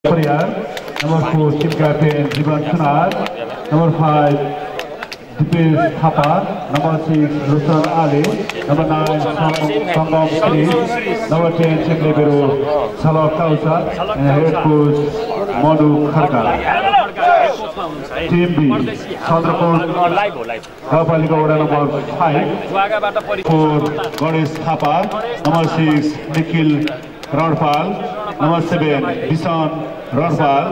Number 4, team captain Jivan Sunar. Number 5, Dipesh Thapa. Number 6, Lusan Ali. Number 9, Sangam Sri. Number 10, team libero Salak Kausar. And head coach Manu Kharka. Team B, Chandrapur Gapalika Wada number 5. 4, Ganesh Thapa. Number 6, Nikhil Radpal. Number 7, Dishan Radpal.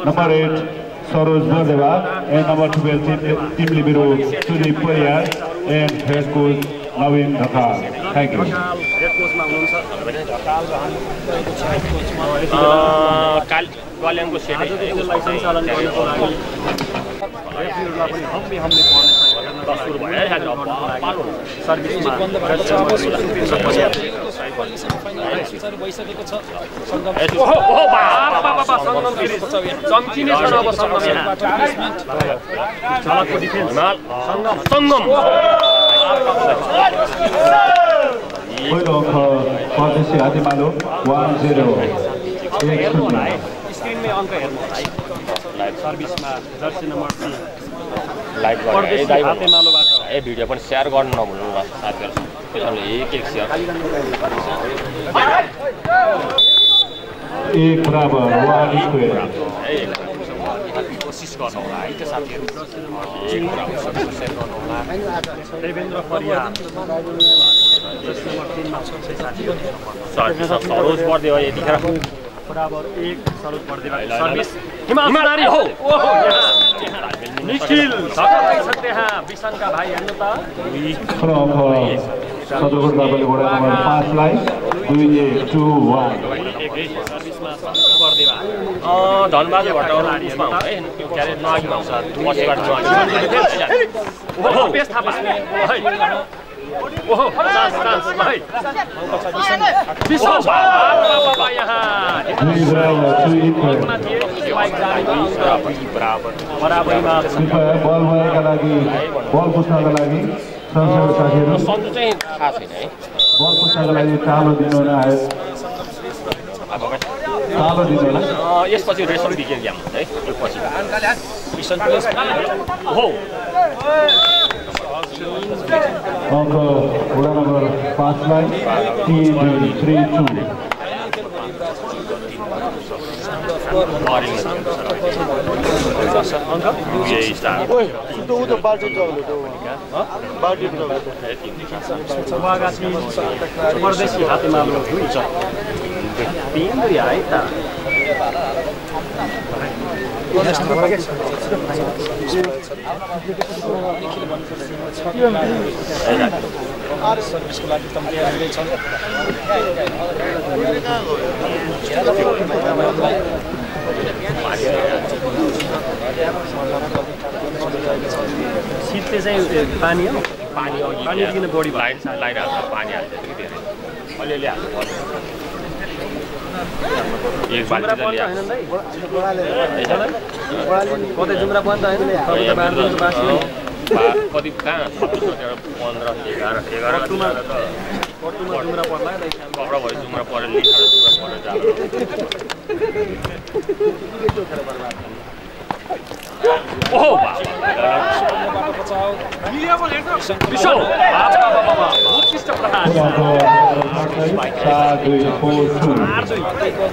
Number 8, Saroj Bardeva. And number 12, team libero Sudip Pariyar and head coach Naveen Dhakal. Thank you. वालेनको set सञ्चालन गर्नको लागि रेफ्रीहरुलाई पनि हमले सुरु भयो आज पालो सर्भिसमा सुचारु भइसकेको छ संगम ओहो बाबा संगम चम्किने छ अब संगम यहाँ चालकको डिफेन्स संगम पहिलो अङ्क परदेशी हातेमालो 1-0 स्क्रिनमै अंक हेर्नु होला है लाइभ सर्भिसमा जर्सी नम्बर 3 लाइभ गर्दै हातेमालोबाट ए भिडियो पनि शेयर गर्नु नभुल्नु ल साथीहरु त्यसैले एक शेयर 1 बराबर 1 स्क्वायर कोशिश गर्नु होला है त्यो साथीहरु एक बराबर शेयर गर्नु होला देवेन्द्र परिया जर्सी नम्बर 3 मा छ साथीहरु सरोज बढ्दै हो यतिखेर बराबर 1 सरोज बढ्दै सर्भिस हिमालनारी हो ओहो यहाँ निखिल सकते हैं बिसन का भाई हेर्नु त सदरपुर गाबले वडा नम्बर 5 लाई 2-1 सर्भिसमा सरोज बढ्दै धनबादबाट उसमा हुन्छ है क्यारे नअघिमा हुन्छ पछिबाट नअघि ओहो पेस थापा ओहो चान्स भाइ बिसन बाबा यहाँ बराबरीमा बल भएका लागि बल पुस्नका लागि संसार साथीहरु सन्जु चाहिँ थाहा छैन है बल पुस्नका लागि चालो दिनु न आयो चालो दिनु होला यसपछि रेसन बिग्यो गेम है यो पछि बिसन प्लेस ओहो अङ्क वडा नम्बर 5 लाई 3-2 परदेशी हातेमालो सर्भिसको लागि तयार हुँदैछन् शीतले चाहिँ पानी हो पानी किन बढी लाइन लाइरहेको छ पानी हाल्छ कि धेरै अलिअलि हाल्नु पर्छ एक बाल्टी त ल्याए कतै जुम्रा बन्द हैन कति कहाँ 15 11 पटुमा जुम्रा पर्ला कपडा भयो जुम्रा परेर लिएर जुम्रा परेर जानु ओहो बाबा बचाउ बिसो बाबा उत्कृष्ट प्रहार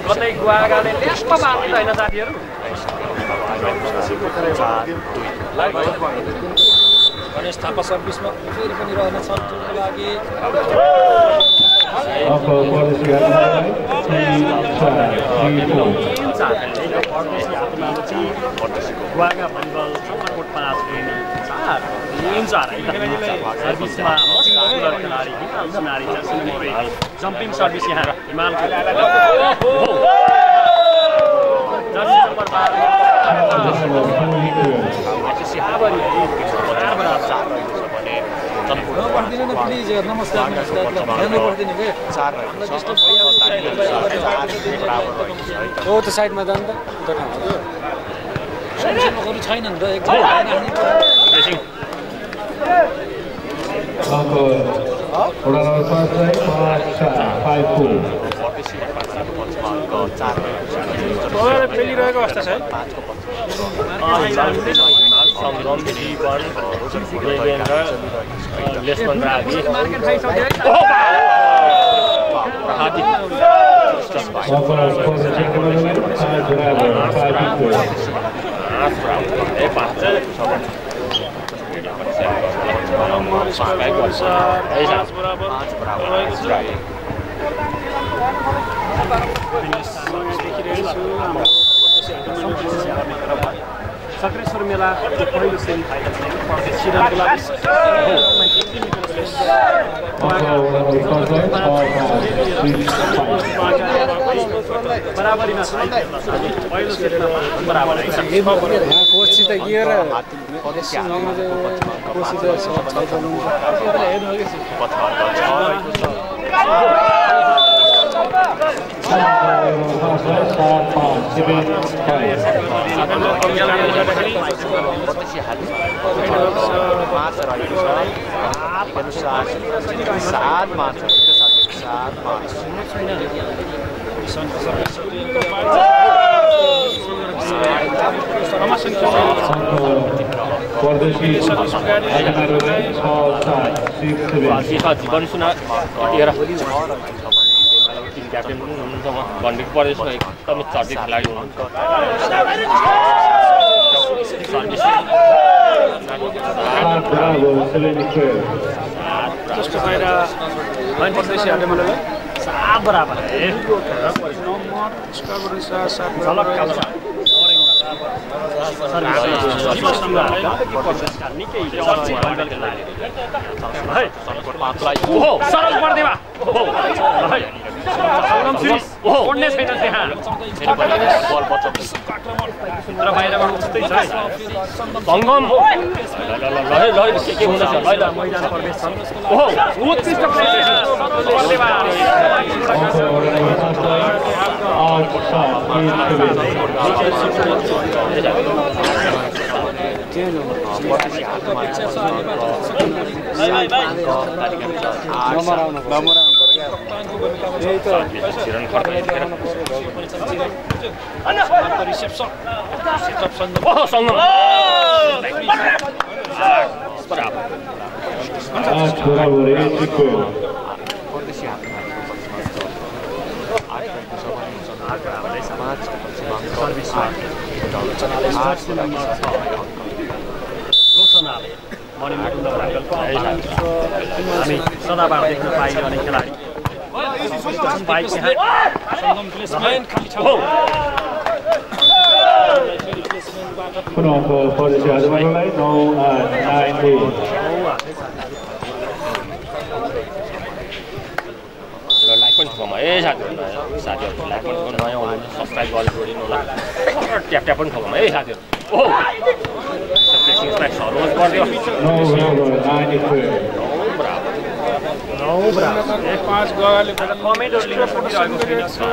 कतै गुवागाले लेस्पा मार्दै हैन साथीहरु गणेश थापा सर्भिसमा फेरि पनि रहन सक्नुको लागि गुवागा भलिबल चम्पाकोट 5 सर्भिसमा खेलाडी हिमाल सुनारी जम्पिङ सर्भिस यहाँ हिमालको जर्सी नम्बर 12 तो साइडमा जानु त ठाउँहरु छैनन् त एकदम पेलिरहेको अवस्था छ है सङ्गम जीवन देवेन्द्र लेसमन रागी सक्रेश्वर मेला पहिलो सेमी फाइनल श्रीरामको लागि बराबरीमा छ पहिलो सेटमा बराबर कोसी त के र कोसी त जीवन सुना क्याप्टेन हुनुहुन्छ म भन्नेको प्रदेशमा एकदमै चर्चित खेलाडी हुनुहुन्छ सरल पर्देवा ओड्ने छैन त्यहाँ र बाहिरबाट उस्तै छ सङ्गम के हुँदैछ मैदान प्रवेश छन् ओहो उत्कृष्ट हामी सदाबार देख्न पाइरहने खेलाडी साथीहरूलाई पनि नयाँ हुनुहुन्छ सब्सक्राइब गरेर जोडिनु होला ट्याप ट्याप पनि ठोकौँ है साथीहरू ओहो सरोज गरिदियो कमेन्टहरू लिन सकिरहेको छैन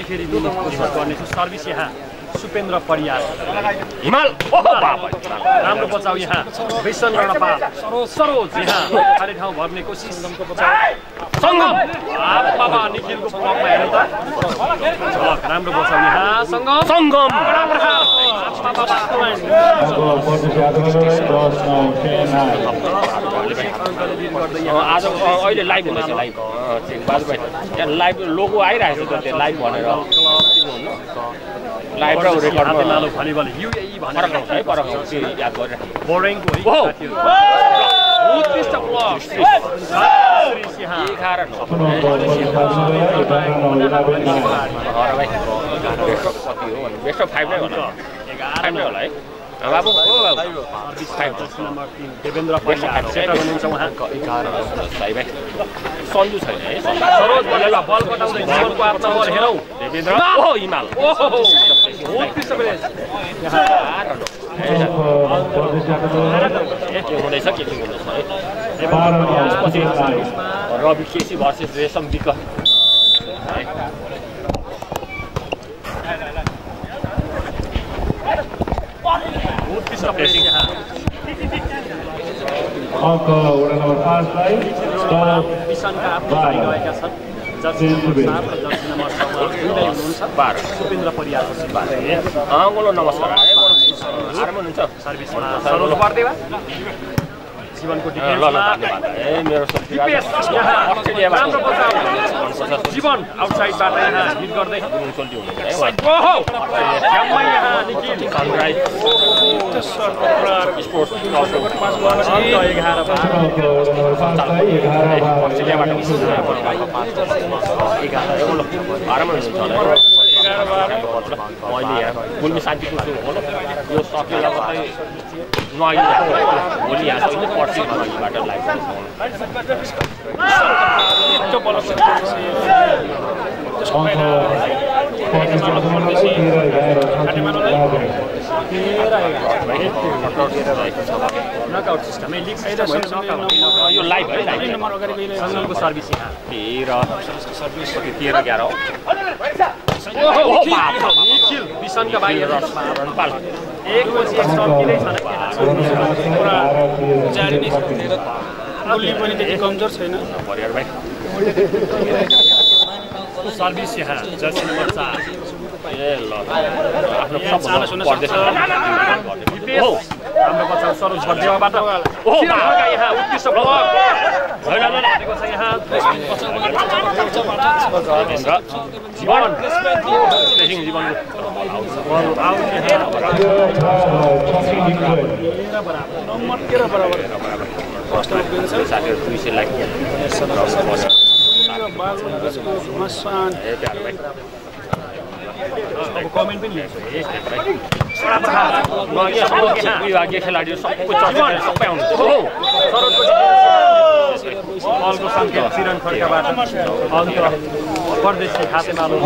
फेरि गर्नेछु सर्भिस यहाँ सुपेन्द्र परियार हिमाल राम्रो बचाउ यहाँ विसन रणपाल सरोज यहाँ खाली ठाउँ भर्ने कोसिस सङ्गम बाबा निखिलको पकमा हेर्नु त राम्रो बचाउ यहाँ सङ्गम आज अहिले लाइभ हुँदैछ लाइभ बाजुभाइ यहाँ लाइभ लोगो आइरहेको छ त्यो लाइभ भनेर लाइभ र रेकर्डमा लालो भलिबल युएई भनेर फरक हुन्छ है फरक हुन्छ याद गरेर बोरिङको उत्कृष्ट ब्लक यहाँ 11 बेस्ट अफ 5 नै होला 5 नै होला है बाबु हो बाबु 5 नम्बर 3 देवेन्द्र परियार सेटर हुनुहुन्छ उहाँ 11 भाइ भाइ सन्जु छैन है सरोज भलेला बल पटाउँदै जीवनको आफ्नो बल हेरौ देवेन्द्र ओहो हिमाल ओहो उत्कृष्ट प्लेस यहाँ के हुँदैछ के हुँदैछ है त्यसपछि रवि केसी भर्सेस रेशम विक उत्कृष्ट प्लेसिङ अङ्क वडा नम्बर 5 लाई विसनका आफ्नो भाइ गएका छन् जर्सी नम्बर 7 र जर्सी नम्बर 6 मा दुईलाई हुनुहुन्छ 12 सुपेन्द्र परियारको सिपाही बोलो नमस्कार आराम हुनुहुन्छ सर्भिसमा सरोज बर्देवा जीवनको डिफेन्समा मेरो दिपेश यहाँ राम्रो बचाउ जीवन आउटसाइडबाट यहाँ हिट गर्दै ओहो ड्याममा यहाँ निखिल सनराइज स्पोर्ट्स मैले यहाँ गुल्मी शान्तिको छु होला यो सकेला मात्रै भोलि यहाँ पर्सि घरबाट live knockout system league system यो लाइभ है सङ्गमको सर्भिस यहाँ 13-11 हो निखिल विसनका भाइहरू रनपाल एक पछि एक सर्किँदै छन् गोली पनि त्यति कमजोर छैन परियार भाइ सर्भिस यहाँ जर्सी नम्बर 4 ए ल आफ्नो सब पर्दैछ हाम्रो बचाउ सरोज बर्देवाबाट यहाँ उत्कृष्ट ब्लक लागेको छ यहाँ जीवन नम्बर 13 बराबर साथीहरू 200 लाख कमेन्ट पनि विभागीय खेलाडीहरू सबैको चर्चा सबै आउनुहुन्छ बलको सङ्केत चिरन खड्काबाट अन्त परदेशी हातेमालो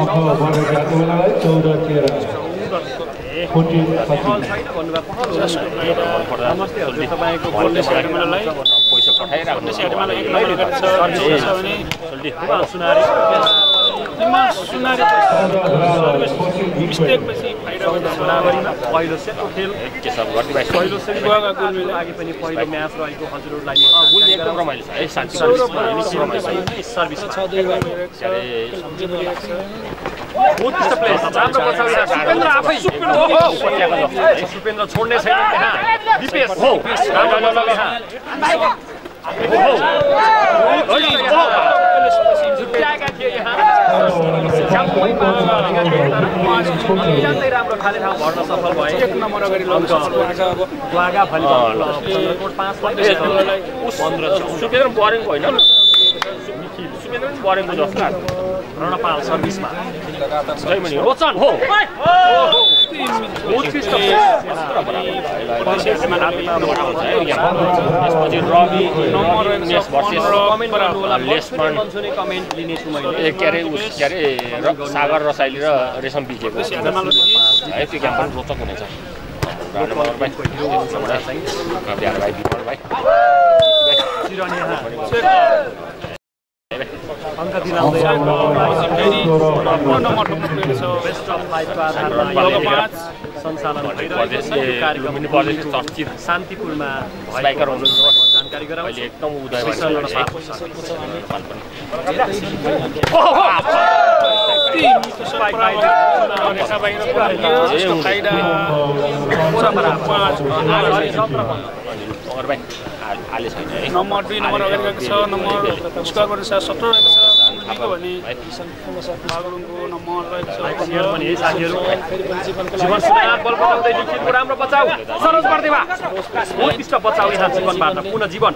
तपाईँको पैसा पहिलो सेटको खेल पहिलो सेट लागि पनि पहिलो म्याच रहेको हजुरहरूलाई सुपेन्द्र छोड्ने छैन त्यहाँ दिपेश जुट्याएका थिए यहाँ राम्रो खाले ठाउँ भर्न सफल भए 1 नम्बर अगाडि द्वागा भलिबल 15 सुपेन्द्र बरेको होइन सुपेन्द्र पनि बरेको जस्तो लाग्छ रणपाल सर्भिसमा जयमणि रोचन हो त्यसपछि रवि कमेन्ट लिनेछु मैले के अरे सागर रसाइली र रेशम बिकेको है त्यो गेम पनि रोचक हुनेछ अङ्क दिलाउँदै सञ्चालन चर्चित शान्तिपुरमा जानकारी गराउँछ एकदम नम्बर 2 नम्बर अगाडि गएको छ नम्बर स्कोर गर्नु 17 रहेको छ दिको भने बागलुङको नम्बर रहेको छ पनि साथीहरु जीवन सुनार बल बचाउँदै निखिलको राम्रो बचाउ सरोज बर्देवा उत्कृष्ट बचाउ यहाँ जीवनबाट पुनः जीवन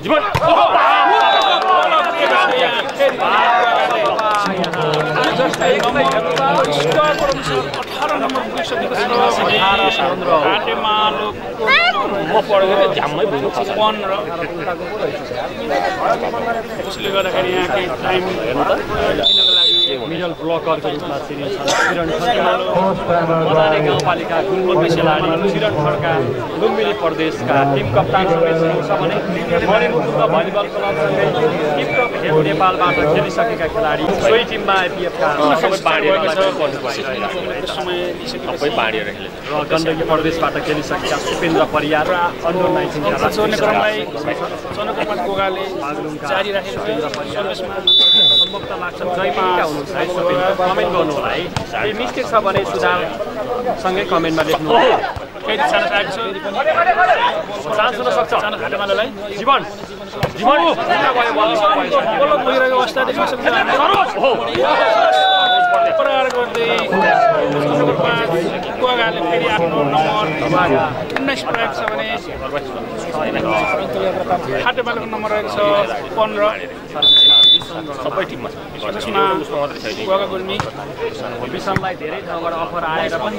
उसले गर्दाखेरि यहाँ केही टाइम दिनको लागि मिडल ब्लकरको रूपमा चिनिन्छन् किरण खड्का मदाने गाउँपालिका गुल्मी खेलाडी किरण खड्का लुम्बिनी प्रदेशका टिम कप्तान सुरेश छ भने मणिपुर भलिबल क्लबसँगै टिम कप नेपालबाट खेलिसकेका खेलाडी सोही टिममा आइपिएफका र गण्डकी प्रदेशबाट खेलिसकेका सुपेन्द्र परियार अन्डर 19 जारी राखेको सम्भवत लाग्छ जयमानका हुनुहुन्छ है कमेन्ट गर्नु होला है केही मिस्टेक छ भने सुधारसँगै कमेन्टमा लेख्नु होला केही छान आएको छ चान्स हुन सक्छ घाटमालालाई जीवन जीवन बल भइरहेको अवस्था देख्न सक्छ प्रहार गर्दै नम्बर 5 गोगाले फेरि आफ्नो नम्बर 19 प्रयोग छ भने घाटमालाको नम्बर रहेको छ 15 सबै टिममा त्यसमा गोगा गुल्मी विसनलाई धेरै ठाउँबाट अफर आएर पनि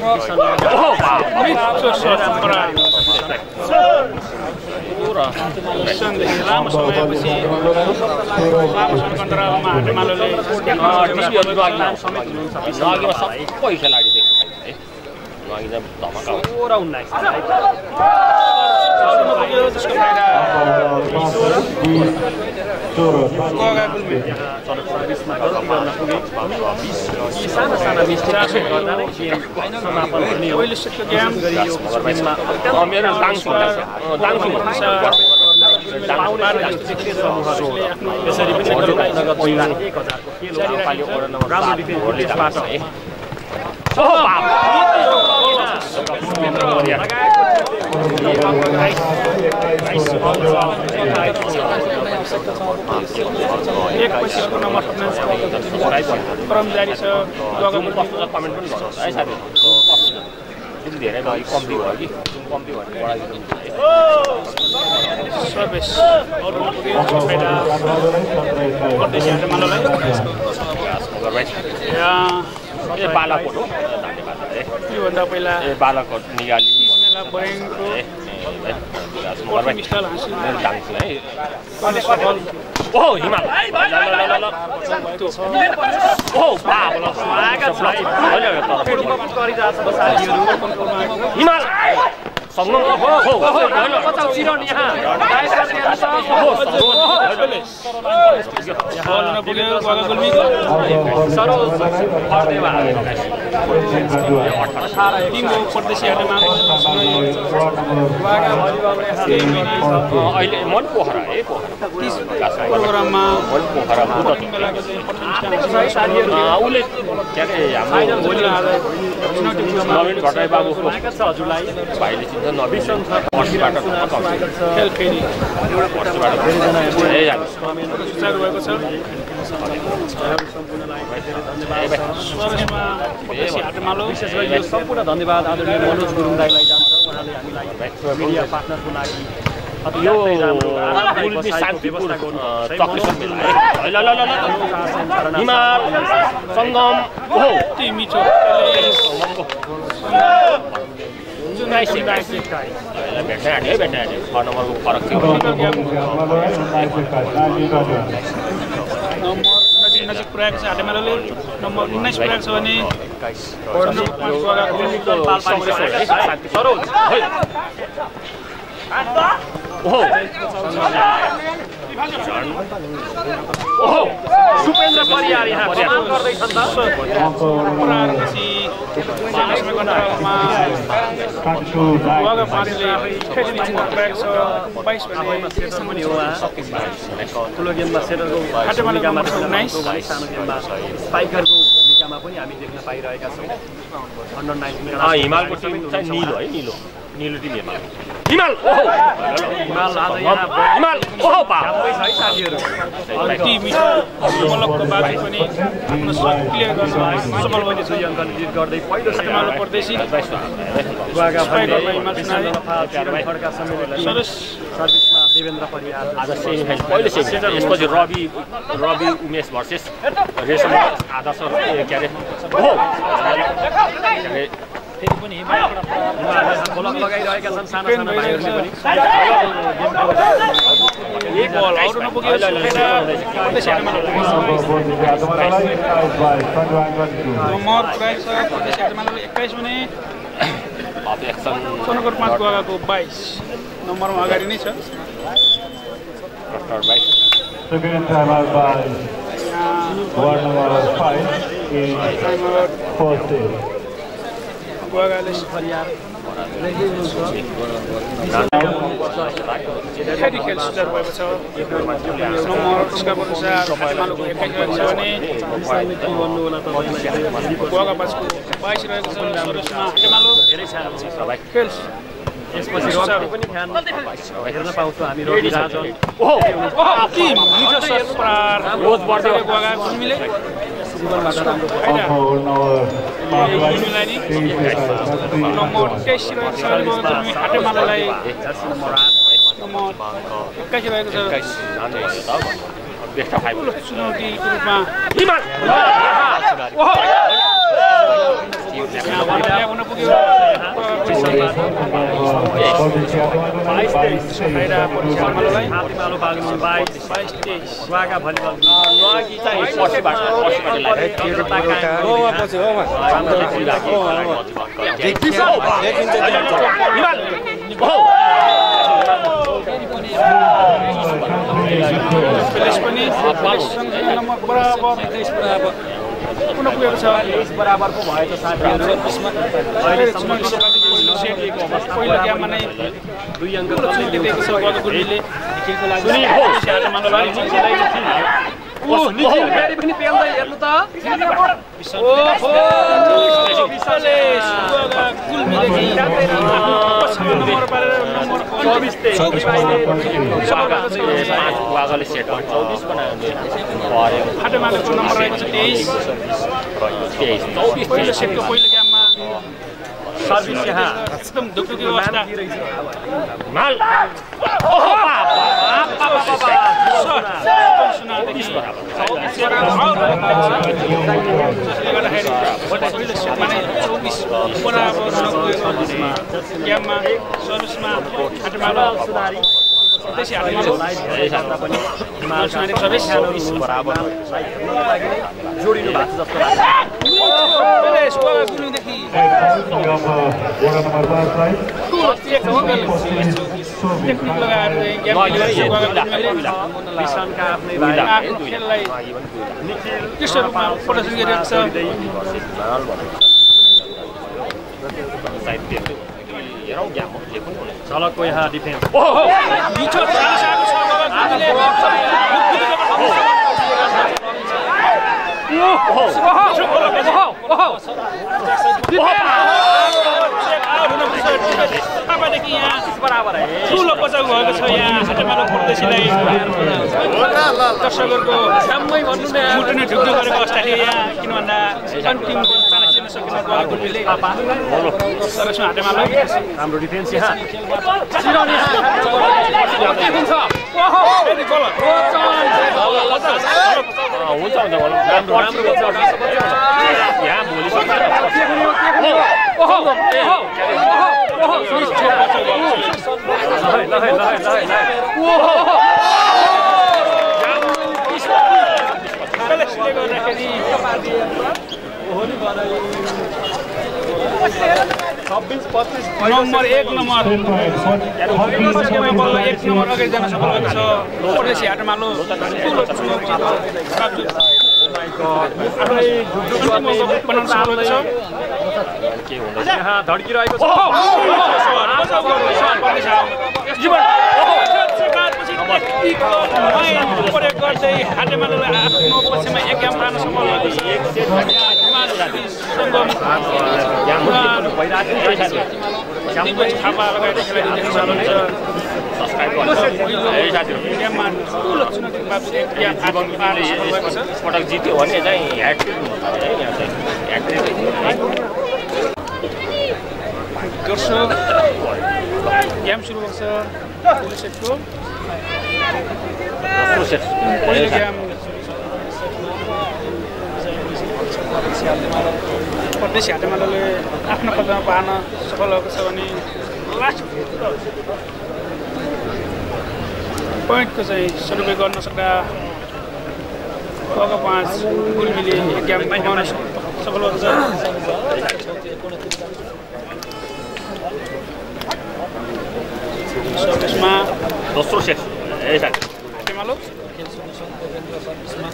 लामो समयपछि लामो अन्तरालमा घाटमालाले सबै खेलाडी देख्न पाइन्छ है धमाका 19 त्यसको फाइदा गोगा गुल्मी सर्भिसमा गल्ती गर्न पुगे साना मिस्टेक गर्दा नै गेम समापन हुने हो पहिलो सेटको गेम मेरो दाङसु त्यसरी पनि राम्रो डिफेन्सबाट एक पछिको नम्बर क्रम जारी छ कमेन्ट पनि गर्नुहोस् है साथीहरु जुन धेरै भयो कम्ती भयो कि कम्ती भने बढाइदिनु सर्भिस बालाकोट हो योभन्दा पहिला बालाकोट निगाली ओहो हिमाल हिमाल सङ्गम अहिले मन पोखरा है प्रोग्राममा उसले के अरे हाम्रो नवीन भट्टराई बाबुको हजुरलाई भाइले चिन्छ नवीन पर्सीबाट खेल फेरि सुचारु भएको छ विशेष गरी यो सम्पूर्ण धन्यवाद आदरणीय मनोज गुरुङ दाइलाई जान्छ उहाँले हामीलाई मिडिया पार्टनरको लागि यो हिमाल सङ्गम मिठो फरक थियो नजिक पुर्याएको छ हाटेमालाले नम्बर 19 पुर्याएको छ भने सुपेन्द्र परियार यहाँ गर्दैछन् त ठुलो गेममा सेटरको भूमिकामा सानो गेममा स्पाइकरको भूमिकामा पनि हामी देख्न पाइरहेका छौँ अन्डर 19 हिमालको टिम चाहिँ निलो है निलो टिम हिमाल हिमाल आज यहाँ हिमाल ओहो बाबै छ है साथीहरु अति मिठो बलको बाटो पनि आफ्नो शट क्लियर गर्न सफल भएको छ यो अङ्कले जित गर्दै पहिलो हिमाल परदेशी गुवागा खड्का समेत सर्भिसमा देवेन्द्र परियार आज सेमिफाइनल पहिलो सेमिफाइनल यसपछि रवि उमेश भर्सेस रेशम आदर्श के अरे ओहो फेरि पनि हिमालबाट ब्लक लगाइरहेका छन् साना भाइहरूले पनि एक बल अरू नपुग्यो परदेशी हाटेमालो नम्बर प्राइस छ परदेशी हाटेमालो 21 भने सोनकर 5 गुवाको 22 नम्बरमा अगाडि नै छ Second timer by ward number 5 in fourth stage. गुवागाले फेरि खेल सुधार भएको छ नम्बर उसका अनुसार हाटेमालोको 21 रहेको छ भने गुवागा 5 को 22 रहेको छ सुरुमा हाटेमालो धेरै सानो छ सबै खेल यसपछि रग्बी पनि ध्यान हेर्न पाउँछौँ हामी रग्बी राजन टिम मिठो प्रहार रोज बढ्दै गुवागा गुल्मीले जीवनबाट राम्रो नम्बर 23 रहेको छ हाटेमालोलाई नम्बर 21 रहेको छ चुनौतीको रूपमा ल्याउन पुग्यो पुनः पुगेको छ बराबर पो भयो त साथीहरु पहिलो गेममा नै 2 अङ्क दिएको छ गुल्मीले खेलको लागि हाटेमालोलाई निखिल फेरि पनि पेल्दै हेर्नु त ओहो विशाले गुल्मीदेखि नम्बर पारेर नम्बर 24 वागाले सेट 24 बनायो पर्यो हाटेमालोको नम्बर रहेको छ 23 पहिलो सेटको पहिलो गेममा सर्भिस यहाँ एकदम दुखुकी अवस्था माल ओहो गेममा सर्भिसमा हाटेमालो सुधारी परदेशी हाटेमालो पनि सर्भिस बराबर जोडिनु भएको जस्तो लाग्छ झलकको यहाँ डिफेन्स ठुलो बचाउ भएको छ यहाँ हाटेमालो परदेशीलाई दर्शकहरूको मुटु नै ढुक्नु गरेको अवस्था थियो यहाँ किन भन्दा अन्तिम चाँडै चिन्न सकिन गएको गुल्मीले सर्भिसमा हाटेमालो हाम्रो डिफेन्स यहाँ हुन्छ यहाँ भोलि नम्बर 1 नम्बर बल्ल 1 नम्बर अगाडि जान सफल भएको छ परदेशी हाटेमालो ठुलो चुनौती बनाउन सफल भएको छ यहाँ धड्किरहेको छ प्रयोग गर्दै हाटेमालोलाई आफ्नो पक्षमा एक गेम लान सफल भएको थापा लगाएर खेलाइदिने सालन्छ पटक जित्यो भने चाहिँ दर्शक गेम सुरु भएको छ सेटको पहिलो गेम परदेशी हाटेमालोले आफ्नो पदमा पार्न सफल भएको छ भने लास्ट पोइन्टको चाहिँ सदुपयोग गर्न सक्दा 5 गुल्मीले एक गेम गुमाउन सफल भएको छ सर्भिसमा दोस्रो सेट टेमालो सुरु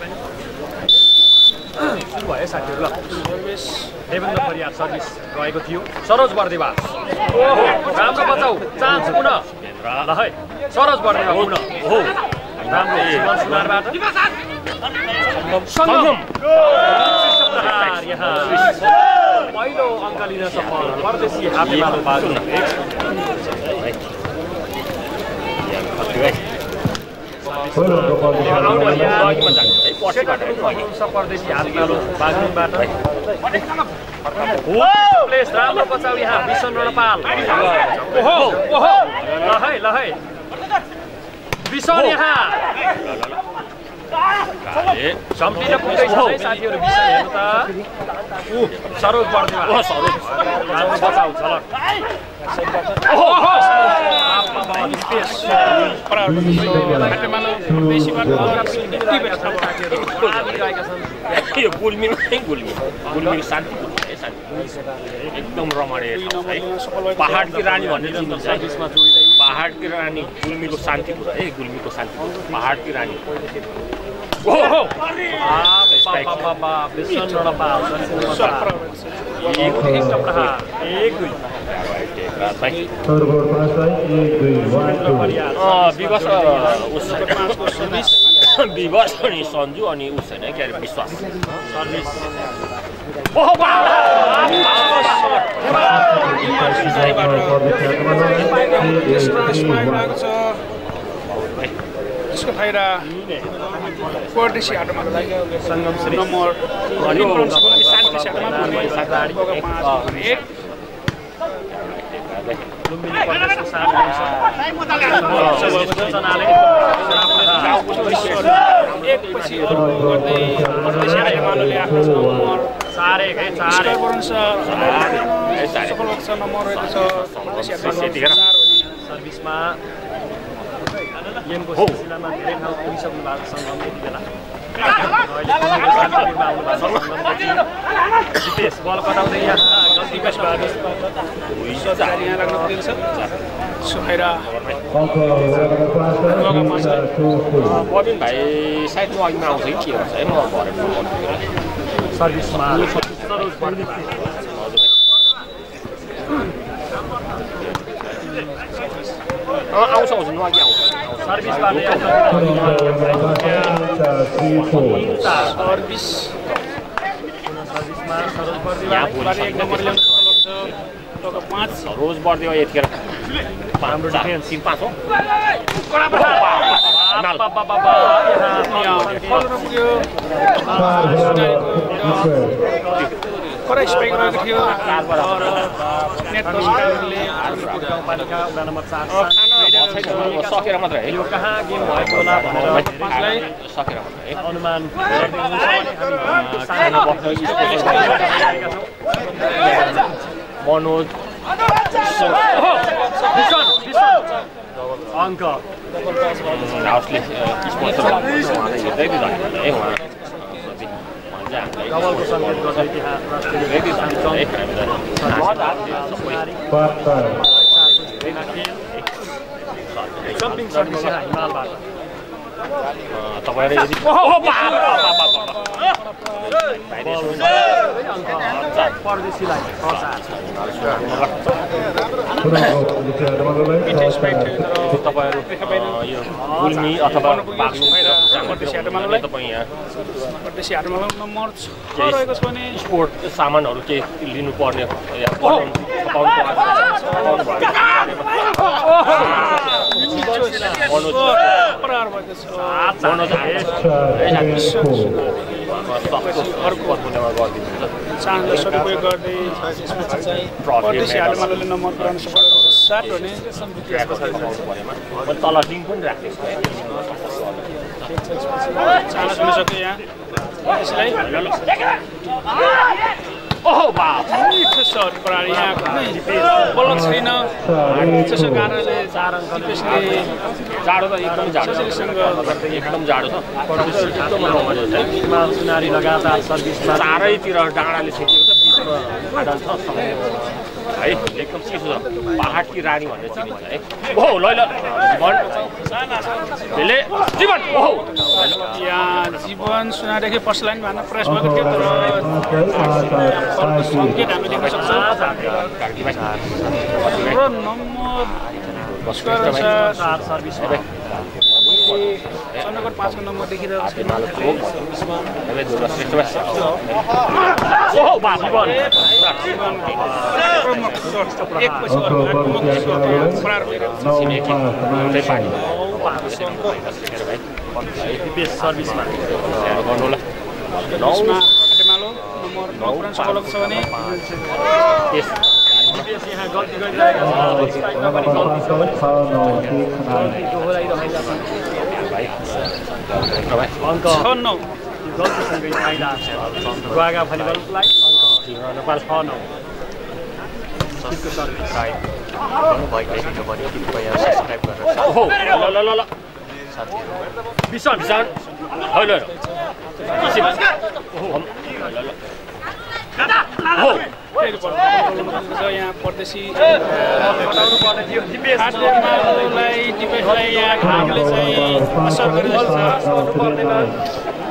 भयो साथीहरु ल सर्भिस देवेन्द्र परियार सर्भिस रहेको थियो सरोज बर्देवा ओहो राम्रो बचाउ चान्स पुनः ल है सरोज बर्देवा पुनः ओहो राम्रो जीवन सुनारबाट सङ्गम यहाँ पहिलो अङ्क लिन सफल परदेशी हातेमालो बाजु परदेशी हातेमालो बाजुबाट प्लेस राम्रो बचाउ यहाँ विष्णु रणपाल ओहो ओहो ल है विष्णु यहाँ सम्पिन पुग्दैछ है साथीहरु विषय हेर्नु त सरोज बर्देवा राम्रो बचाउ छ ल यो गुल्मी शान्ति एकदम रमणीय पहाडकी रानी भन्ने चिनिन्छ पहाडकी रानी गुल्मीको शान्तिपुर है गुल्मीको शान्तिपुर पहाडकी रानी ओहो विवश अनि सन्जु अनि उस होइन के अरे विश्वास त्यसको फाइदा परदेशी हाटमा सङ्गम श्री नम्बर एकपछि गर्दै परदेशी हाटमाले आफ्नो सारे सफल भएको छ नम्बर रहेको छ सर्भिसमा गेमको सिलसिलामा धेरै ठाउँ पुगिसक्नु भएको सङ्गम यति बेला जितेश बल कटाउँदै यहाँ यहाँ राख्न पुगेको छ सुखाइरा प्रवीण भाइ सायद म अघिमा आउँछ कि के भन्छ है म भरे सर्भिसमा आउँछ न अघि आउँछ सर्भिसबाट रोज बढ्दै यतिखेर 5 हो खरै स्पाइक रहेको थियो सकेर मात्र है यो कहाँ गेम भएको होला भनेर सकेर अनुमान मनोज अङ्क डबलको सङ्केत गर्दै त्यहाँ जम्पिङ सर्भिस हिमालबाट तपाईहरु यदि परदेशीलाई तपाईहरु यो गुल्मी अथवा परदेशी हाटमा नम्बर 6 रहेको छ भने स्पोर्ट सामानहरु के लिनु पर्ने चान्सलाई सदुपयोग गर्दै परदेशी हाटमाले नम्बर पुऱ्याउन सफल भएको छ 7 भने तल लिङ्क पनि राखेको चान्स हुन सक्यो यहाँ त्यसलाई ओहो बा मिठो सर्ट प्रणाली यहाँ कुनै बलक छैन त्यसो कारणले दिपेशले जाडो त एकदम जाडो सजिलैसँग एकदम जाडो छ सुनारी लगातार सर्भिसमा चारैतिर डाँडाले छेकिएको छ बिचमा आडल छ है एकदम चिसो छ पहाडकी रानी भनेर चिनिन्छ है ओहो ल जीवन ओहो यहाँ जीवन सुनादेखि फर्स्ट लाइन भन्न प्रयास भएको थियो तर सङ्केत हामी देख्न सक्छौँ र नम्बर चन्द्रगढ 5 को नम्बर देखिरहेको छ सर्भिसमा आटेमालो नम्बर 9 पुरानो सफलक छ भने यहाँ गल्ती गरिरहेका अङ्क 6-9 गल्तीसँगै फाइदा गुवागा भलिबललाई नेपाल 6-9 विशाल यहाँ परदेशी हटाउनु पर्ने थियो दिपेशलाई यहाँ घामले चाहिँ असर गरिरहेको छ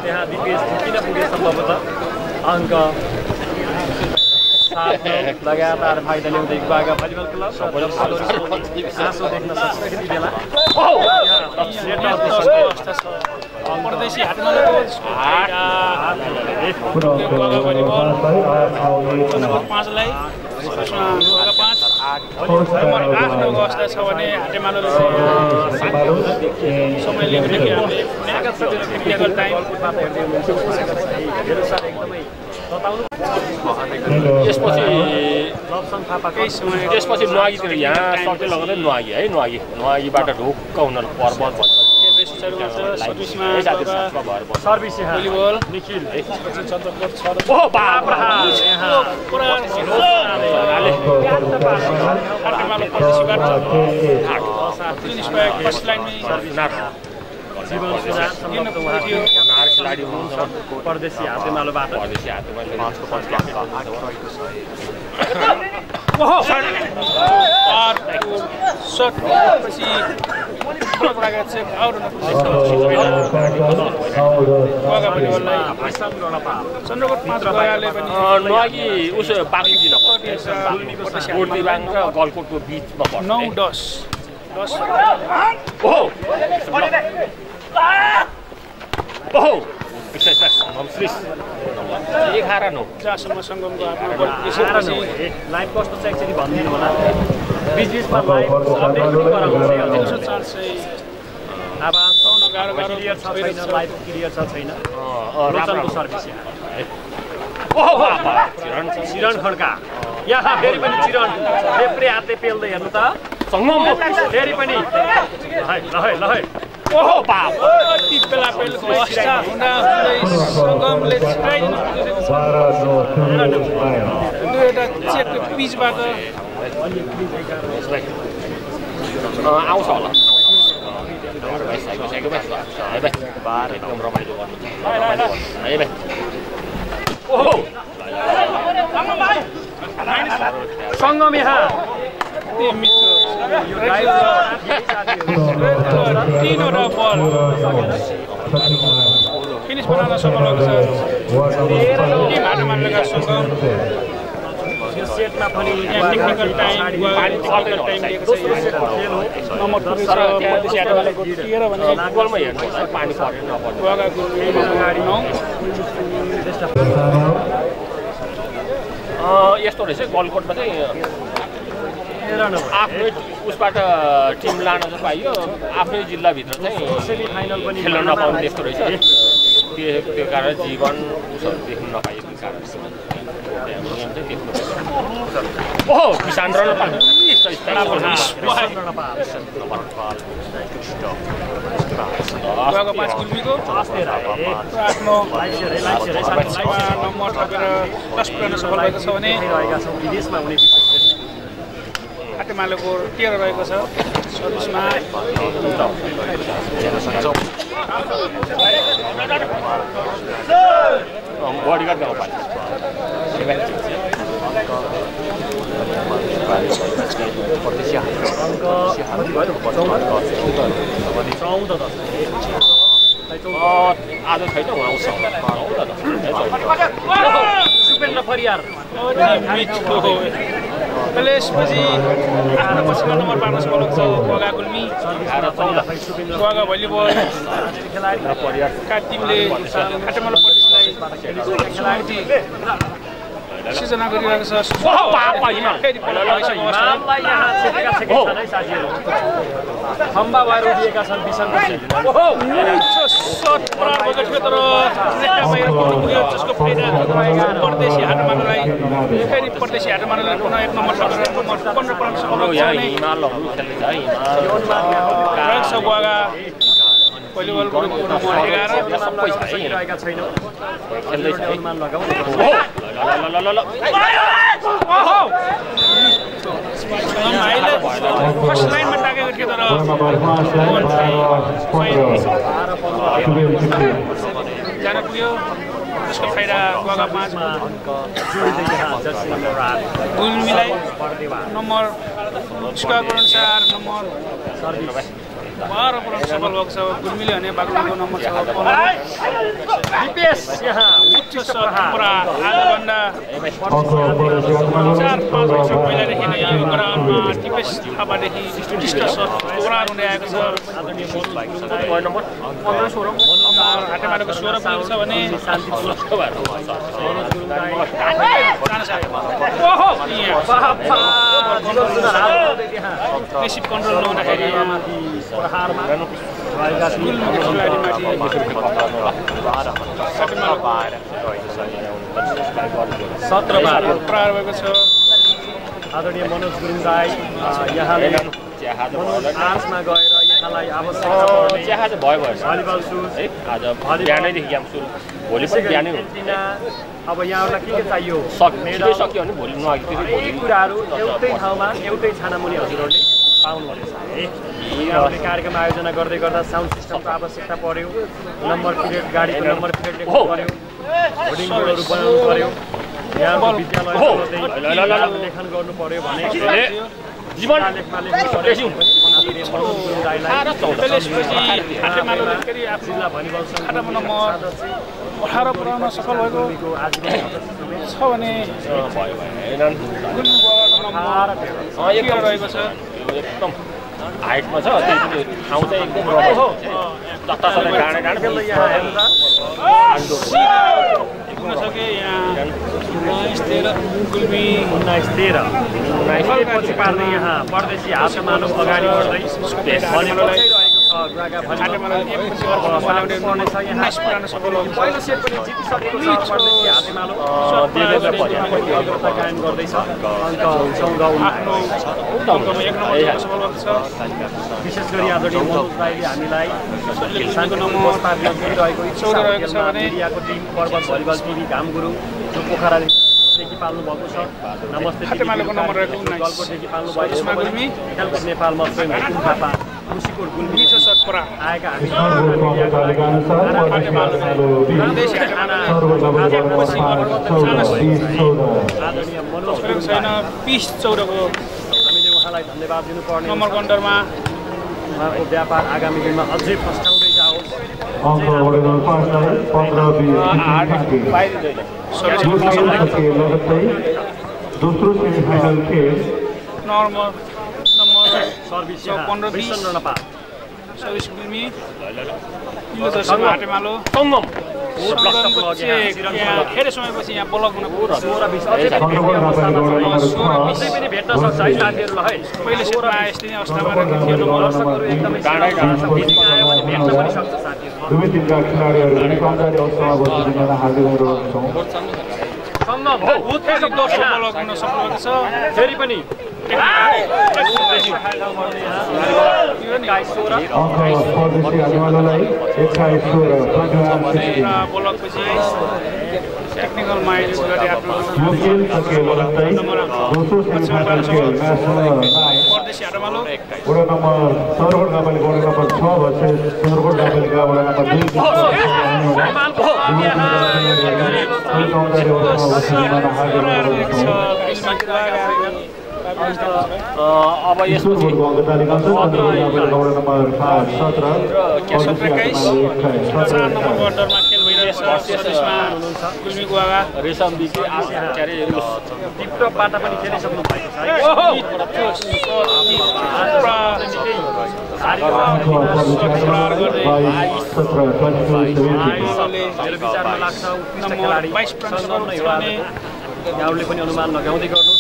त्यहाँ दिपेश किन पुगे सम्भवतः अङ्क 7 लगातार फाइदा ल्याउँदै गुवागा भलिबल क्लब आँसु देख्न सक्छ यति बेला परदेशी हाटमालाको गुवागा भलिबल नम्बर 5 लाई गुवागा 5 नम्बर 8-9 को अवस्था छ भने हाटेमालोले समय लिएको थियो कि हामीले टेक्निकल टाइम त्यसपछि नुवागीतिर यहाँ सट्टै लगाउँदै नुवागीबाट ढुक्क हुन पर्वत सर्भिस भलिबल निखिल ओहो बाप हाटेमालो परदेशीबाट फर्स्ट लाइनमै खेलाडी हुनुहुन्छ परदेशी हातेमालोबाट चन्द्रकोट 5 गयाले पनि नुवागी उसो बाँकी जिल्ला गोर्तीबाङ र गलकोटको बिचमा पर्छ 9-10 ओहो ओहो श्रीष 11-9 जहाँसम्म सङ्गमको लाइभ कस्तो छ एकचोटि भनिदिनु होला बिचबिचमा लाइभ अपडेट गराउँछ अब पाउन गाह्रो क्लियर छ छैन लाइभ क्लियर छ छैन राम्रो सर्भिस ओहो चिरण खड्का यहाँ फेरि पनि चिरण लेप्रे हातले पेल्दै हेर्नु त सङ्गम फेरि पनि ल ओहो बाप कति बेला पेलको अवस्था हुँदा सङ्गमले छिराइदिनु दुईवटा चेकको पिचबाट आउँछ होला एकदम रमाइलो गर्नु है भाइ ओहो सङ्गम यहाँ तीनवटा बल फिनिस बनाउन सफल भएको छ टिम हाटेमालोका सङ्गम सेटमा पनि टेक्निकल टाइम नम्बर 2 छ परदेशी हाटेमालोको 13 भने गोलमा हेर्नु पानी परेन गुवागाको अगाडि 9 यस्तो रहेछ गलकोटमा चाहिँ आफ्नै उसबाट टिम लान चाहिँ पाइयो आफ्नै जिल्लाभित्र चाहिँ सेमी फाइनल पनि खेल्न नपाउने त्यस्तो रहेछ त्यो कारण जीवन उसहरू देख्न नपाएको कारण ओहो किसान र गोवाको 5 गुल्मीको आफ्नो नम्बर थपेर 10 पुर्याउन सफल भएको छ भने विदेशमा हुने हाटेमालोको 13 रहेको छ सर्भिसमा बडीगार्ड गाउँपालिका आज छैन आउँछ सुपेन्द्र परियार त्यसपछि आफ्नो पछिल्लो नम्बर पार्न सफल छ गोगा गुल्मी गोगा भलिबल खेलाडीका टिमले हाटेमालो प्रदेशलाई सिर्जना गरिरहेको छ खम्बा भएर उभिएका छन् जसको फाइदा परदेशी हाटमालोलाई फेरि परदेशी हाटमालोलाई पुनः 1 नम्बर नम्बर 15 पाउन सफल छ Goga volleyball group number 11 first लाइनमा टाकेको थियो तर जान पुग्यो त्यसको फाइदा गोगा 5 गुल्मीलाई नम्बर स्कोरको अनुसार नम्बर 12 पुर्याउन सफल भएको छ गुल्मीले भने बागलुङको नम्बर छ 15 यहाँ उच्च पुरा आजभन्दा 4-5 वर्ष पहिलादेखि नै यो ग्राउन्डमा टिपेस थापादेखि उत्कृष्ट स्कोरर हुँदै आएको छ नम्बर 15-16 हाटेमालोको 16 पुगेको छ भने रिसिभ कन्ट्रोल नहुँदाखेरि आदरणीय मनोज गुरुङ दाई यहाँले आर्ट्समा गएर यहाँलाई आवश्यकता भयो भलिबल सुज है आज बिहानैदेखि गेम सुरु भोलि पनि बिहानै हुन्छ अब यहाँहरूलाई के चाहियो सक्यो भने भोलि नअघि यी कुराहरू एउटै ठाउँमा एउटै छानामुनि हजुरहरूले पाउनुहुनेछ है यहाँहरूले कार्यक्रम आयोजना गर्दै गर्दा साउन्ड सिस्टमको आवश्यकता पर्यो नम्बर पिरियड गाडीको नम्बर पिरियड लेख्नु पर्यो होर्डिङहरू बनाउनु पर्यो यहाँको विद्यालयमा लेखन गर्नु पर्यो भने जीवन लेखमा लेख्नु पर्यो जिल्ला भलिबल खाटामा नम्बर 18 पुर्याउन सफल भएको छ भने गुल्मी गोगाको नम्बर 13 रहेको छ एकदम हाइटमा छ त्यो ठाउँ चाहिँ एकदम राम्रो छ जतासम्म डाँडा पुग्न सके यहाँ 19-13 गुल्मी 19-13 पछि पार्दै यहाँ परदेशी हाटमालो अगाडि बढ्दै पहिलो सेट पनि जितिसकेको छ परदेशी हाटमालो कायम गर्दैछ अङ्क 14 विशेष गरी आदरणीय मनोज दाइले हामीलाई दिइरहेको 14 रहेको छ भने एरियाको टिम पर्वत भलिबल टिभी घाम गुरुङ जो पोखरादेखि पाल्नु भएको छ नमस्ते हाटेमालोको नम्बर रहेको 19 गलकोटदेखि पाल्नु भएको छ गुल्मी नेपालमा स्वयं थापा मुसिकोट गुल्मी मिठो सतपुरा आएका आदरणीय मनोज छैन 20-14 को हामीले उहाँलाई धन्यवाद दिनुपर्ने नम्बर कन्टरमा उहाँको व्यापार आगामी दिनमा अझै फस्टाउँदै जाओस् दोस्रो सेमिफाइनल खेल number service 15-20 Nepal service Gulmi Hatemalo धेरै समयपछि यहाँ ब्लक हुन भेट्न सक्छ है साथीहरूलाई पहिले सेटमा यस्तै नै अवस्थामा रहेको थियो दर्शकहरू एकदमै भेट्न पनि सक्छ साथीहरू दुवै टिमका खेलाडीहरू पनि कमजोरी अवस्थामा बसेर जिम्मेवार हार्दिक अनुरोध गर्छौँ। सम्भव हो फेरि दोस्रो बल गर्न सक्नुभएको छ फेरि पनि अङ्क परदेशी आदिमालोलाई 21-16 बोलकपछि टेक्निकल माइल गरे आफ्नो यो खेल सकियो लगत्तै दोस्रो सेमिफाइनल खेल म्याच नम्बर 9 परदेशी आदिमालो वडा नम्बर सरकोट गाउँपालिका वडा नम्बर 6 भर्सेस सरकोट गाउँपालिका वडा नम्बर 2 अब यसपछि रेशम बिकी के अरे टिपटपबाट पनि खेलिसक्नु भएको छ यहाँहरूले पनि अनुमान लगाउँदै गर्नु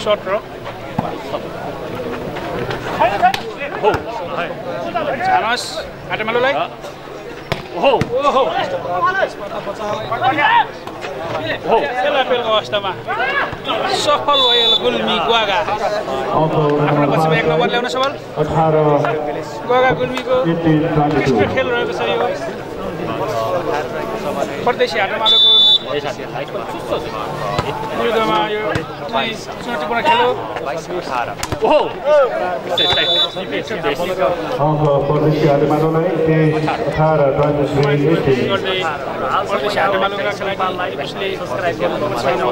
सर्ट र झानस आटेमालोलाई अवस्थामा सफल भयो गुल्मी गुवागा आफ्नो पछिमा 1 नम्बर ल्याउन सफल गुवागा गुल्मीको खेल रहेको छ यो परदेशी आटेमालोको विरुद्धमा यो चुनौतीपूर्ण खेल हो। परदेशी आटेमालोलाई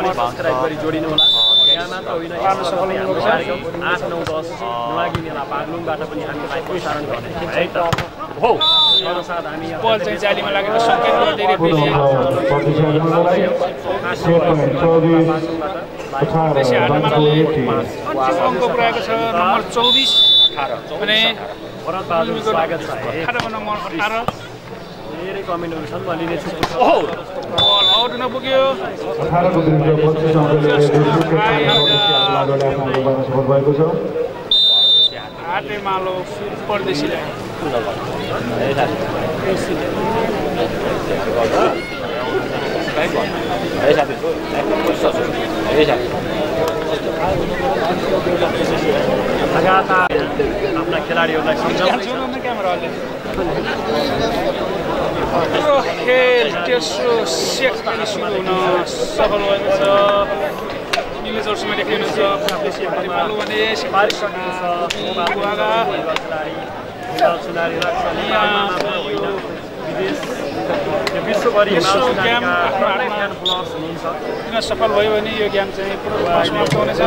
23-18 जोडिनु होला यहाँ मात्र होइन 8, 9, 10 नलागी मेला बागलुङबाट पनि हामीलाई प्रसारण गर्ने है त हो बल चाहिँ जालीमा लागेर सङ्केत गर्दै अङ्क पुऱ्याएको छ नम्बर 24 भने स्वागत छ 18 नम्बर 18 धेरै कमेन्टहरू छन् म लिनेछु बल आउट नपुग्यो आटेमालो परदेशीलाई आफ्ना खेलाडीहरूलाई सम्झाउनु खेल तेस्रो सेट सुरु हुन सफल भएको छ निलेजहरूसँग देखिनुहुन्छ आटेमालो भने विश्वभरि सफल भयो भने यो गेम चाहिँ समाप्त हुनेछ।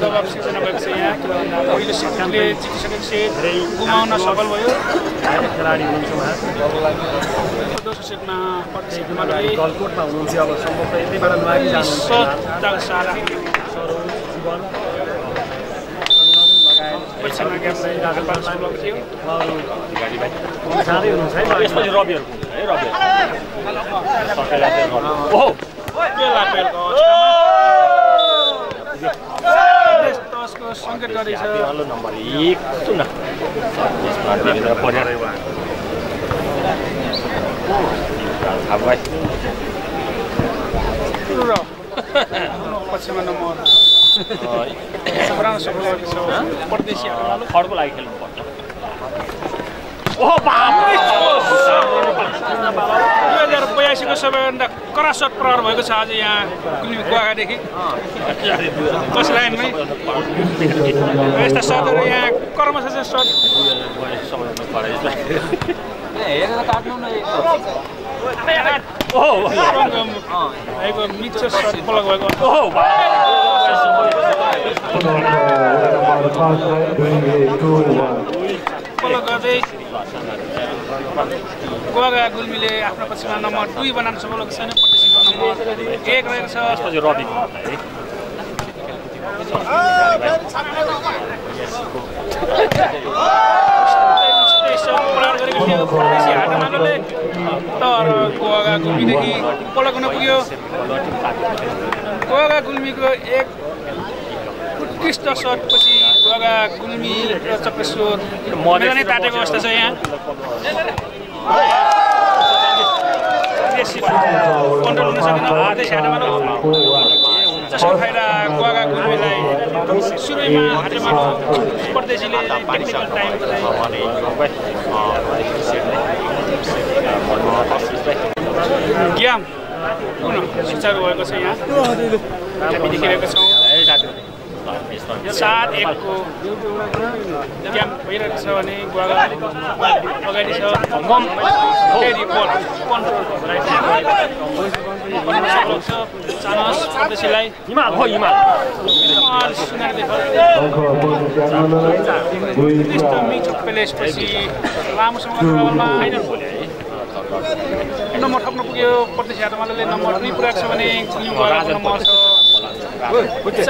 दबाब सिर्जना भएको छ यहाँ पहिलो सेटले जितिसकेको सेट गुमाउन सफल भयो खेलाडी हुनुहुन्छ दोस्रो सेटमा गलकोटमा हुनुहुन्छ अब सम्भवतः यतिबाट नआगी यसपछि रविहरूको है सङ्केत गर्दैछ नम्बर 1 सुन पछिमा नम्बर परदेशी अर्को लागि खेल्नु पर्छ 2082 को सबैभन्दा कडा सट प्रहार भएको छ आज यहाँ गुवागादेखि फर्स्ट लाइनमै यस्ता सटहरू यहाँ कर्म छ सट मिक्सर सट पलक भएको पलक गर्दै गुवागा गुल्मीले आफ्नो पछिमा नम्बर 2 बनाउन सफल छैन परदेशीको नम्बर 1 रहेको छ त्यसपछि रवि तर गुवागा गुल्मीदेखि पलक हुन पुग्यो गुवागा गुल्मीको 1 उत्कृष्ट सर्टपछि गोगा गुल्मी र चक्रेश्वर मैदानै ताटेको अवस्था छ यहाँ कन्ट्रोल हुन सकेन त्यसै हाटमालो जसको फाइदा गोगा गुल्मीलाई सुरुमा हाटमालो परदेशीले टेक्निकल टाइम गेम पुनः सुचारु भएको छ यहाँ हामी देखिरहेका छौँ 7-1 को गेम भइरहेको छ भने गोगा अगाडि छ फेरि बल कन्ट्रोल चानस परदेशीलाई हिमाल मिठो प्लेसपछि लामो समयमा नम्बर थप्न पुग्यो परदेशी हाटमालोले नम्बर 2 पुऱ्याएको छ भने नम्बर छ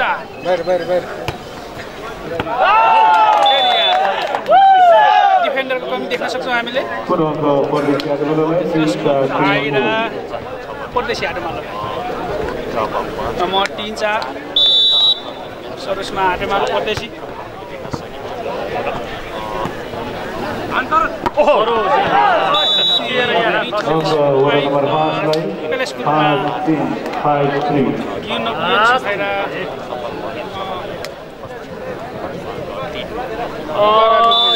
डिफेन्डरको कमी देख्न सक्छौँ हामीले परदेशी हाटमालो नम्बर 3-4 सरोजमा हाटमालो परदेशी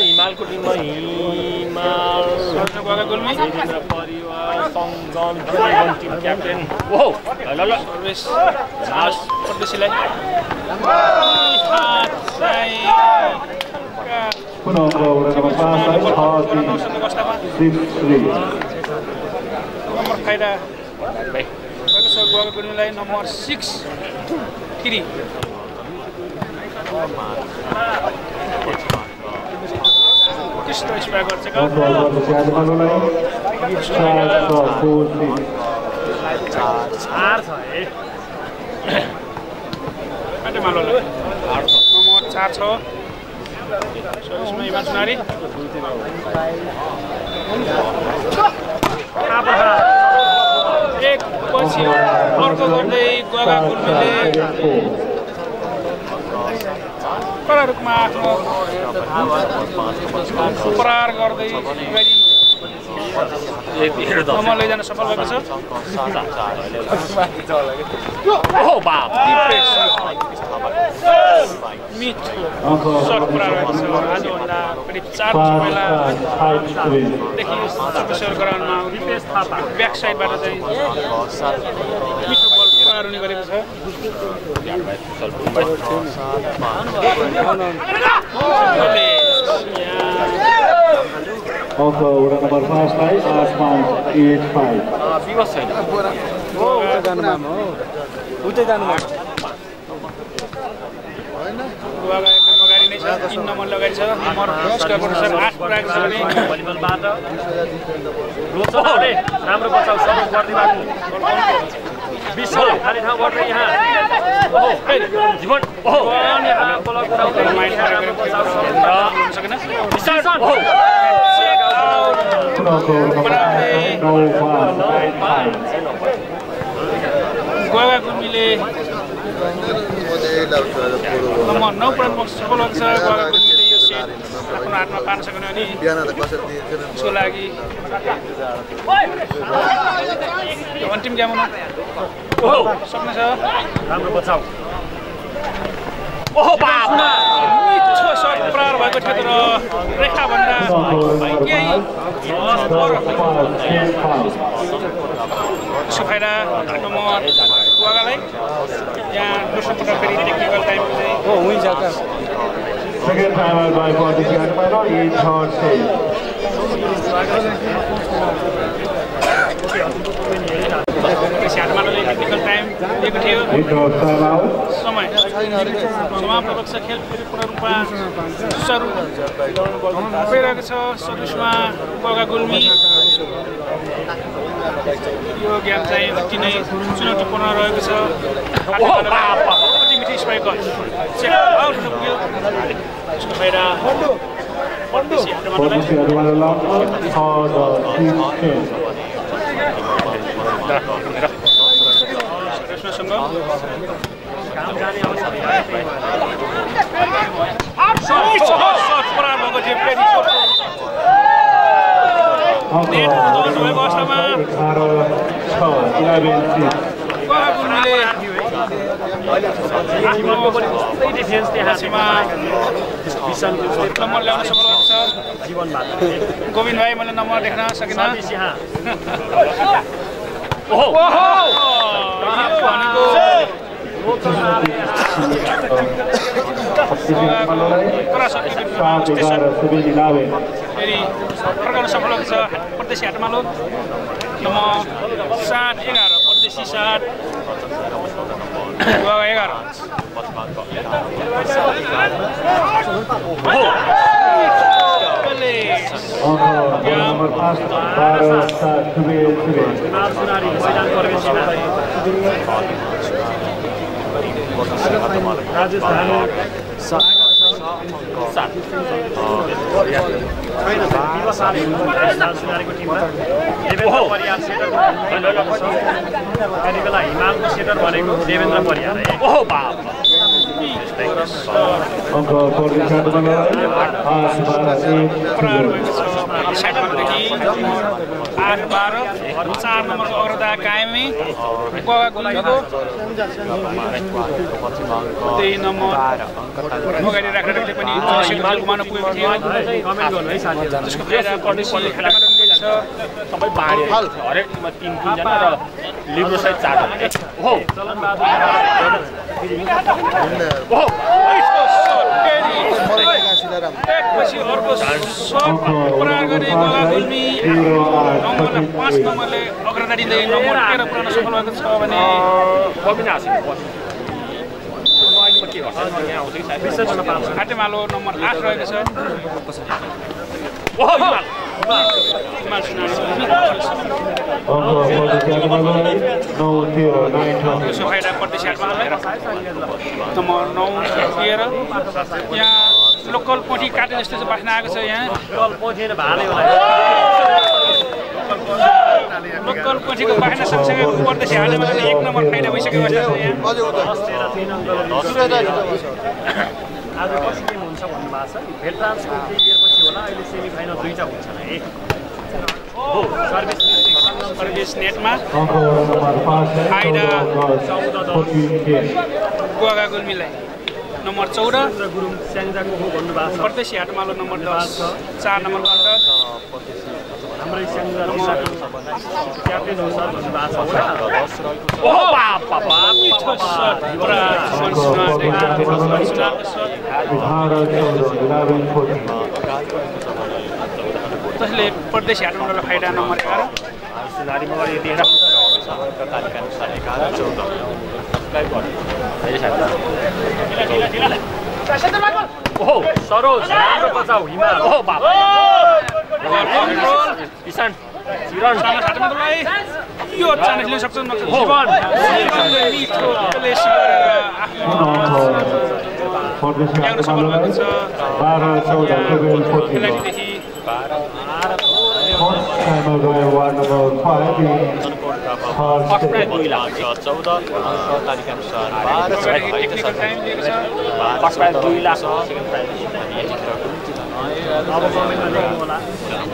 हिमालको टिममा हिमाल गुल्मी परिवार सङ्गम टिम क्याप्टेन परदेशीलाई नम्बर फाइदा भएको छ गोगा गुल्मीलाई नम्बर 6-3 कृष्ण स्पायर गर्छ हाटमालोलाई नम्बर 4 छ सरोजमा हिमाल सुनारी एक पछि अर्को गर्दै गोगा गुल्मीले कडा रूपमा आफ्नो प्रहार गर्दै नम्बर लैजान सफल भएको छ सर्ट प्रहार भएको छ आजभन्दा करिब 4 वर्ष पहिलादेखि चक्रेश्वर ग्राउन्डमा ब्याक साइडबाट चाहिँ मिठो बल प्रहार हुने गरेको छ Also, number 5 लाई 8-5. विवाद छैन उतै जानुमा गोगा एकदम अगाडि नै छ 3 नम्बर अगाडि छ नम्बर स्कोर अनुसार 8 पुऱ्याएको छ भने भलिबलबाट रोचकले राम्रो बचाउ सबै गर्दिबाको विशाल खाली ठाउँ गर्दै यहाँ जीवन यहाँ ब्लक गराउँदै माइन्ड गरेको बचाउ सकेन विशाल गोगा गुल्मीले नम्बर 9 पुऱ्याउनु सफल भएको छ गोगा गुल्मीले यो सेट आफ्नो हातमा पार्न सक्यो भने त्यसको लागि अन्तिम गेम हुन सक्नेछ राम्रो बचाउ मिठो सर्ट प्रहार भएको थियो तर रेखाभन्दा केही सुफाइदा नम्बर गोगालाई यहाँ दोस्रो पटक फेरि टेक्निकल टाइमको चाहिँ हुन्छ Second timer by Pardeshi Hatamalo, 8-6. हाटमालोले टेक्निकल टाइम दिएको थियो समय समाप्त छ खेल फेरि पूर्ण रूपमा सुचारु भइरहेको छ सदस्यमा गोगा गुल्मी यो गेम चाहिँ अति नै चुनौतीपूर्ण रहेको छ अति मिठी स्पाइक चेक आउट हुन पुग्यो यसको बाहिर परदेशी हाटमालोलाई नम्बर ल्याउन सफल भएको छ गोविन्द भाइ मैले नम्बर देख्न सकिन फेरि सफल भएको छ परदेशी हाटमालो नम्बर 7-11 परदेशी 7 11 हिमालको सेटर भनेको देवेन्द्र परियार चार नम्बरको अग्रता कायमी गुल्मीको 3 नम्बर अगाडि राख्ने पनि गुमाउन पुगेको थियो त्यसको फाइदा परदेशी हाटमालो लिन्छ सबै बाँडे हरेकमा 3 जना र लिब्रो साइड 4 एकपछि अर्को सर्ट प्रहार गर्ने गोला गुल्मी नम्बर 5 नम्बरले अग्रता दिँदै नम्बर 13 पुऱ्याउन सफल भएको छ भने हाटेमालो नम्बर 8 रहेको छ फाइदा परदेशी हाटमालोलाई नम्बर 9-13 यहाँ लोकल पोठी काटे जस्तो चाहिँ बास्ना आएको छ यहाँ लोकल पोठीको बास्ना सँगसँगै परदेशी हाटमालोले 1 नम्बर फाइदा भइसकेको अवस्था छ यहाँ आज पछि के हुन्छ भन्नुभएको छ भेटरान्सको क्लियरपछि होला अहिले सेमी फाइनल 2टा हुन्छ हो सर्भिस नेटमा फाइदा 14 गोगा गुल्मीलाई नम्बर 14 गुरुङ स्याङ्जाको हो भन्नुभएको छ परदेशी हाटमालो नम्बर 10 4 नम्बरको अन्तर हाम्रै स्याङ्जा क्याप्टेन हो सर भन्नुभएको छ जसले परदेशी हाटमालोलाई फाइदा नम्बर 11 सुनारीमा गरी दिएर तालिकाअनुसार 11-14 सरोज राम्रो बचाउ हिमाल किसान चिरण यो चान्स लिन सक्छ जीवन ल्याउन सफल भएको छ 12-14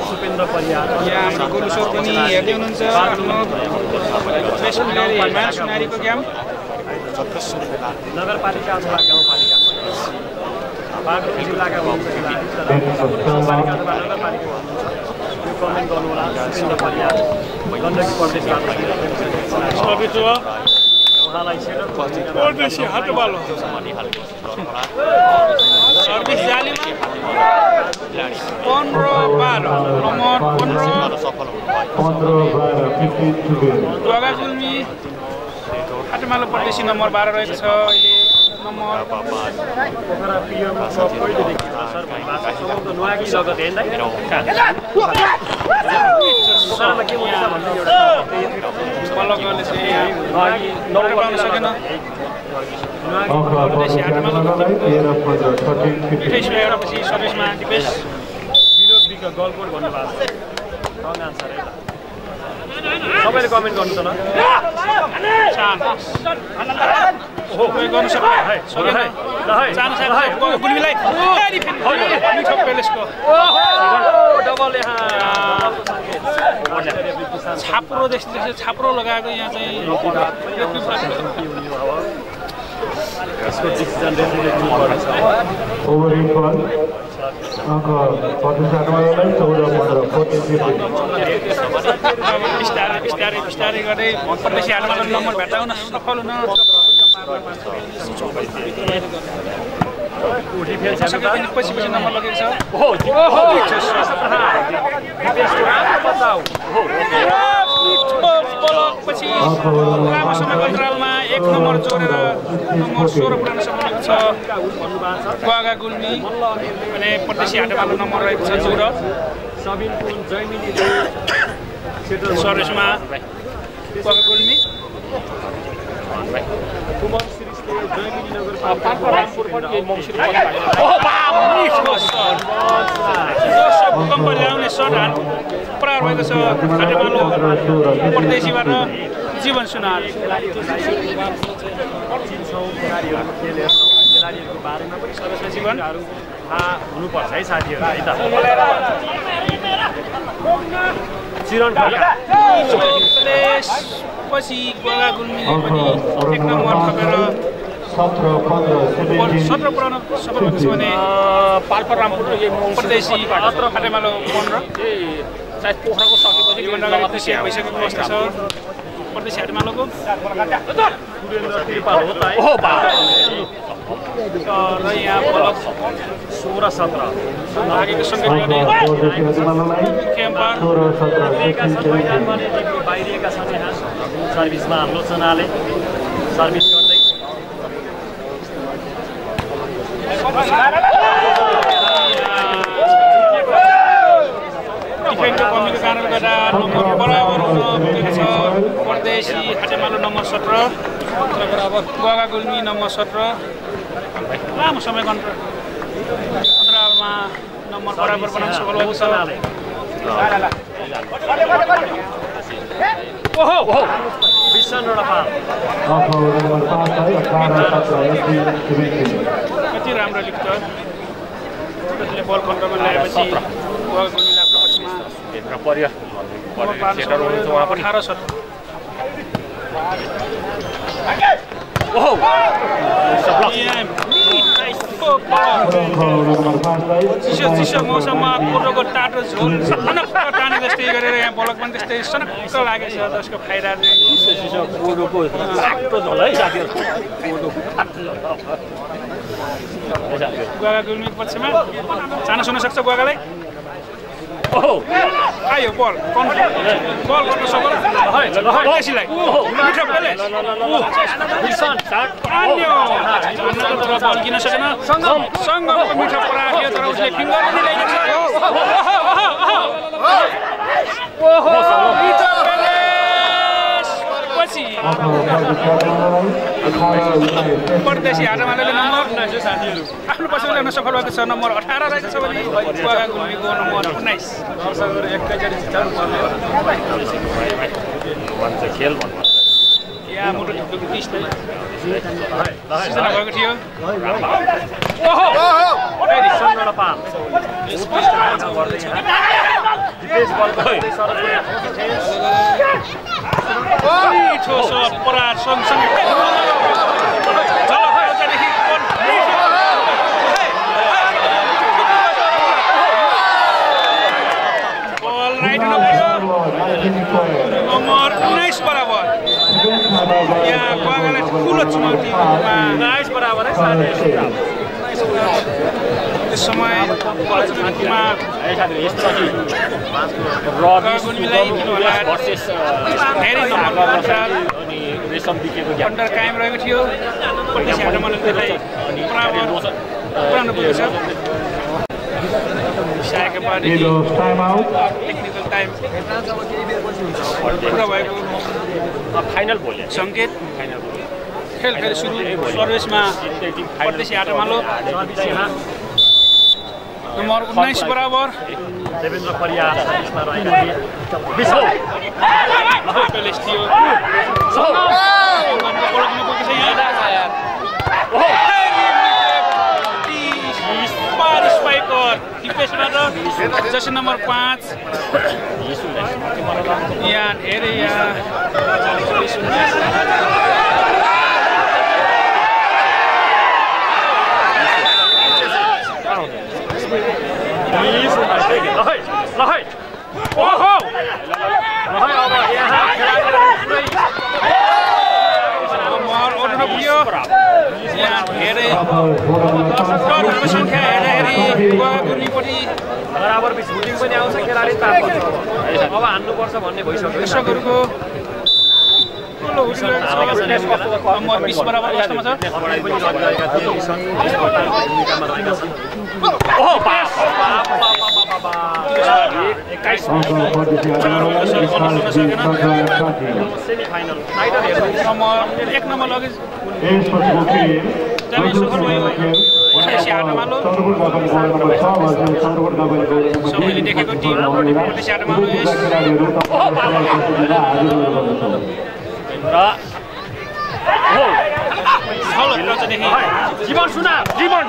सुपेन्द्र परियार यहाँ गोलुसोर पनि हेर्दै हुनुहुन्छ आफ्नो बेस्ट प्लेयर हिमाल सुनारीको गेम नगरपालिका अथवा गाउँपालिका बागलुङ जिल्लाका कमेन्ट गर्नुहोला सुपेन्द्र परियार गण्डकी प्रदेशबाट उहाँलाई परदेशी हाटमालो सर्भिस जालीमा 15-12 नम्बर 15 गोगा गुल्मी हाटमालो परदेशी नम्बर 12 रहेको छ अहिले नम्बर सकेन सर्भिसमा विनोद गलकोट भन्नुभएको सबैले कमेन्ट गर्नु त ल गर्न सकेन चान्स आएको गुल्मीलाई मिठो पेलेसको डबल छाप्रोदेखि छाप्रो लगाएको यहाँ चाहिँ बिस्तारै गर्दै परदेशी हाटमा नम्बर भेटाउन सफल हुन पछि नम्बर लगेको छ पछि लामो समयको अन्तरालमा 1 नम्बर जोडेर नम्बर 16 पुर्याउन सक्नुभएको छ गुवागा गुल्मी भने परदेशी हाटमा नम्बर रहेको छ 14 सर्भिसमा गुवागा गुल्मी भूकम्प ल्याउने सर्ट प्रहार भएको छ हाटेमालो परदेशीबाट जीवन सुनार जीवन हुनुपर्छ है साथीहरू है त पछि गुवागा गुल्मीले पनि 1 नम्बर थपेर 17 पुरानो सफल भएको छ भने पाल्पा रामपुर परदेशी हाटेमालो 15 सायद पोखराको सकेपछि योभन्दा अगाडि कृषि भइसकेको अवस्था छ परदेशी हाटेमालोको र यहाँ बलक 16-17 लागेको सङ्केत गर्ने बाहिरिएका छन् यहाँ सर्भिसमा लोचनाले सर्भिस गर्दै डिफेन्डको कमीको कारणले गर्दा नम्बर बराबर हुन पुगेको छ परदेशी हाटेमालो नम्बर 17 गुवागा गुल्मी नम्बर 17 लामो समयको अन्तरालमा नम्बर बराबर बनाउन सफल भएको छ कति राम्रो लिख्छ कतिले बल कन्ट्रोलमा ल्याएपछि गुवागा गुल्मीले आफ्नो पक्षमा भित्र पर्यो सेटर हुनुहुन्छ उहाँ पनि 18 छ चिसो मौसममा कुरोको टाटो झोल सनक्क ताने जस्तै गरेर यहाँ बलक पनि त्यस्तै सनक्क लागेको छ जसको फाइदा चाहिँ गुवागा गुल्मीको पक्षमा चान्स हुन सक्छ गुवागालाई आयो बल बल गर्न सक्छ परदेशीलाई मिठो पेलेस बल किन सकेन सङ्गमको मिठो पराख्यो तर उसले फिङ्गर पनि ल्याइदिन्छ मिठो पेलेस पछि परदेशी हाटेमालोले नम्बर आफ्नो पछाडि ल्याउन सफल भएको छ नम्बर 18 रहेको छ भने गुवागा गुल्मीको नम्बर 19 खेल भन्नु यहाँ मोटो ठुलो 30 भएको थियो मिठो सट परार सँगसँगै बल राइट नम्बर 19 बराबर यहाँ गुवागालाई ठुलो चुनौतीमा 19 बराबर है त्यस समय चुनौतीमा गुल्मीलाई धेरै नम्बर अन्डर कायम रहेको थियो परदेशी हाटेमालोले त्यसलाई बराबर पुरानो पुगेको छ टेक्निकल टाइम पुरा भएको फाइनल बोल्यो सङ्केत खेल फेरि सुरु सर्भिसमा परदेशी हाटेमालो नम्बर 19 बराबर देवेन्द्र परियार सर्भिसमा रहेको जर्सी नम्बर 5 यहाँ धेरै बराबर बिच हुटिङ पनि आउँछ खेलाडी तापर्छ अब हान्नुपर्छ भन्ने भइसक्यो दर्शकहरुको ठुलो हुटिङ नम्बर 20 बराबर अवस्थामा छ सेमिफाइनल टाइटल हेर्नु नम्बर 1 नम्बर लगे सबैले देखेको टिम जीवन सुना जीवन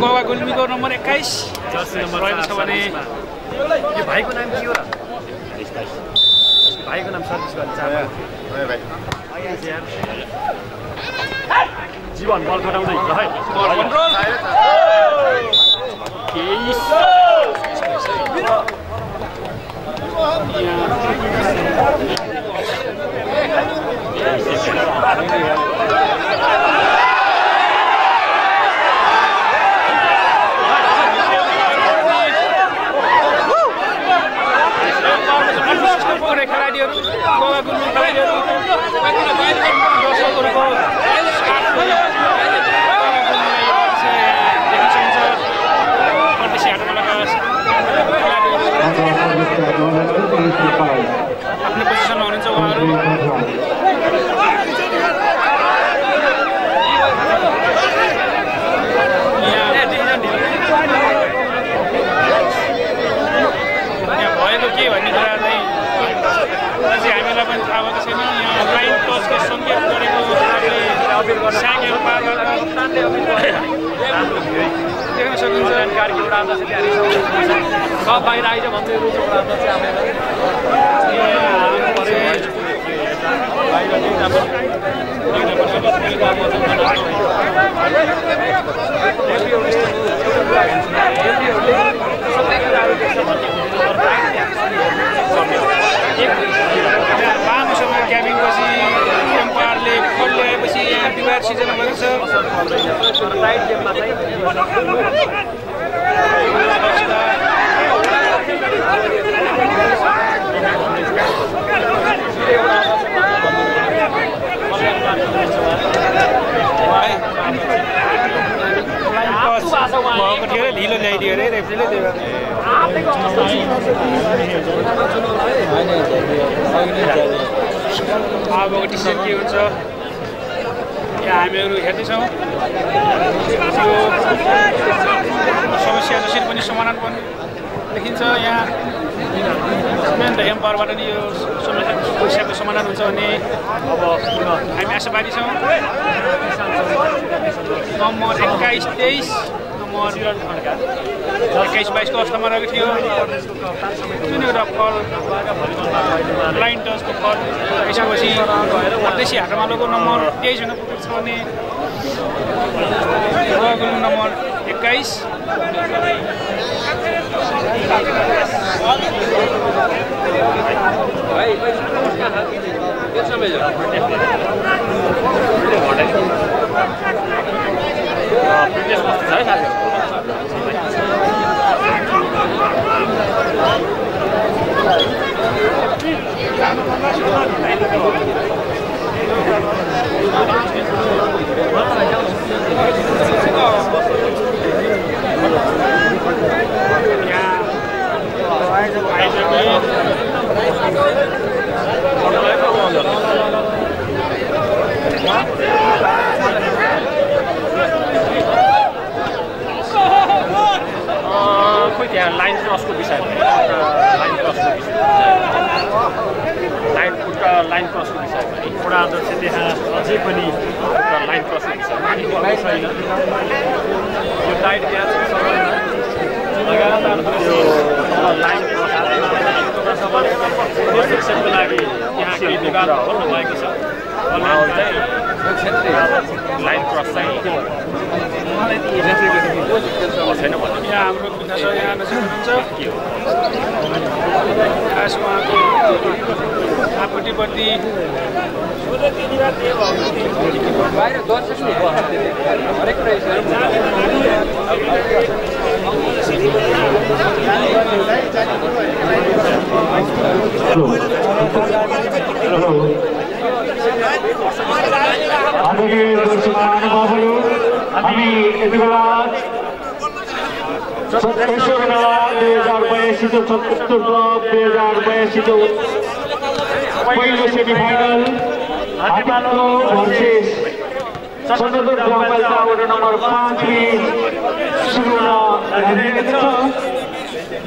गोवा गुल्मीको नम्बर 21 रहेको छ भने यो भाइको नाम के हो र भाइको नाम सर्भिस गर्न चाहन्छु जीवन बल खटाउँदै ल है बल कन्ट्रोल खेलाडीहरू गोवा गुल्मी खेलाडीहरू दर्शकहरूको आफ्नो पोजिसनमा हुनुहुन्छ उहाँहरू यहाँ भएको के भन्ने कुरा चाहिँ अझै हामीलाई पनि थाहा भएको छैन यहाँ लाइन टचको सङ्केत गरेको साइकल पार गर्दा देख्न सकिन्छ गाडी उडाउँदा चाहिँ सब बाहिर आइज भन्दै रुच उडाउँदा चाहिँ लामो समय क्याबिङपछि एम्पायरले फल ल्याएपछि यहाँ डिभाइड सिजन भएको छ राइट गेममा चाहिँ ढिलो ल्याइदियो अरे रेफ्रीले अबको डिसिजन के हुन्छ यहाँ हामीहरू हेर्दैछौँ यो समस्या जसरी पनि समाधान पनि देखिन्छ यहाँ मेन त एम्पावरबाट नि यो समस्याको समाधान हुन्छ भने अब हामी आशावादी छौँ नम्बर 21-23 नम्बर 21-22 को अवस्थामा रहेको थियो जुन एउटा फल लाइन टचको फल त्यसपछि परदेशी हाटमालोको नम्बर 23 हुन पुगेको छ भने नम्बर 21 खोइ त्यहाँ लाइन क्रसको विषयमा लाइन क्रसको विषयमा वडा अध्यक्ष त्यहाँ अझै पनि लाइन क्रसको विषयमा छैन यो टाइट ग्यास सबैमा लगातार लाइन क्रसको लागि यहाँ केही विवाद गर्नु भएको छ लाइन क्रस चाहिँ छैन भन्ने यहाँ हाम्रो विकास यहाँ नजिक हुनुहुन्छ खास उहाँको आपट्टिप्रति हामी यति बेला 2082 पहिलो सेमिफाइनल हातिमालो भर्सेस सन्दर्भ गाउँपालिका वडा नम्बर 5 सुरु हुन लागेको छ।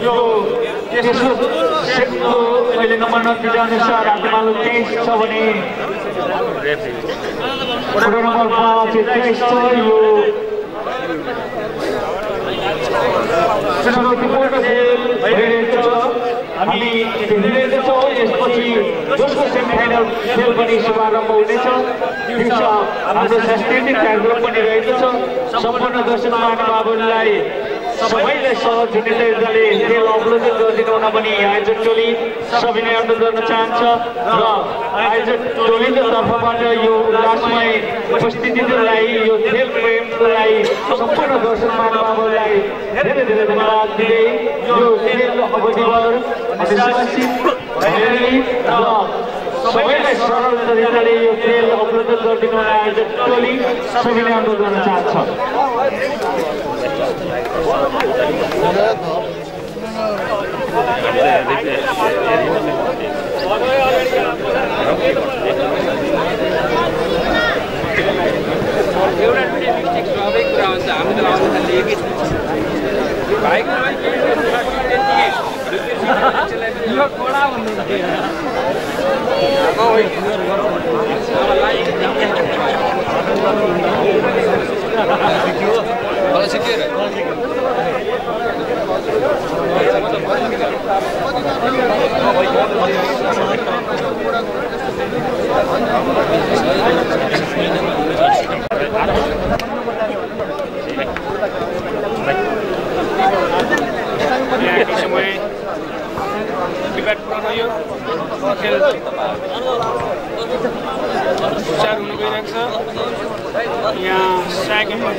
यो तेस्रो सेटको अहिले नम्बर नतिजा अनुसार हातिमालो 23 छ भने वडा नम्बर 5 23 छ। यो चुनौतीपूर्ण खेल भइरहेको छ। हामी हेरिरहेको छौँ यसपछि दोस्रो सेमिफाइनल खेल पनि शुभारम्भ हुनेछ। हाम्रो सांस्कृतिक कार्यक्रम पनि रहेको छ। सम्पूर्ण दर्शक महानुभावहरूलाई सबैले सहज हुने तरिकाले खेल अवलोकन गरिदिनु हुन पनि आयोजक टोली सबैले अनुरोध गर्न चाहन्छ र आयोजक टोलीको तर्फबाट यो उल्लासमय उपस्थितिलाई यो खेल प्रेमलाई सम्पूर्ण दर्शक महानुभावहरूलाई धेरै धेरै धन्यवाद दिँदै यो खेल अवधिभर अनुशासित भएरै र सबैलाई सरल तरिकाले यो खेल अवलोकन गरिदिनु हुन आयोजक टोली सबैले अनुरोध गर्न चाहन्छ। एउटा मिस्टेक सबै कुरा हुन्छ हामीले अवस्था लिएकै भाइको यो कोडा समय विवाद पुरानो यो खेल सुचारू हुन गइरहेको छ। यहाँ सेकेन्डमा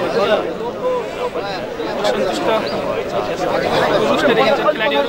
सन्तुष्ट देखिन्छ खेलाडीहरू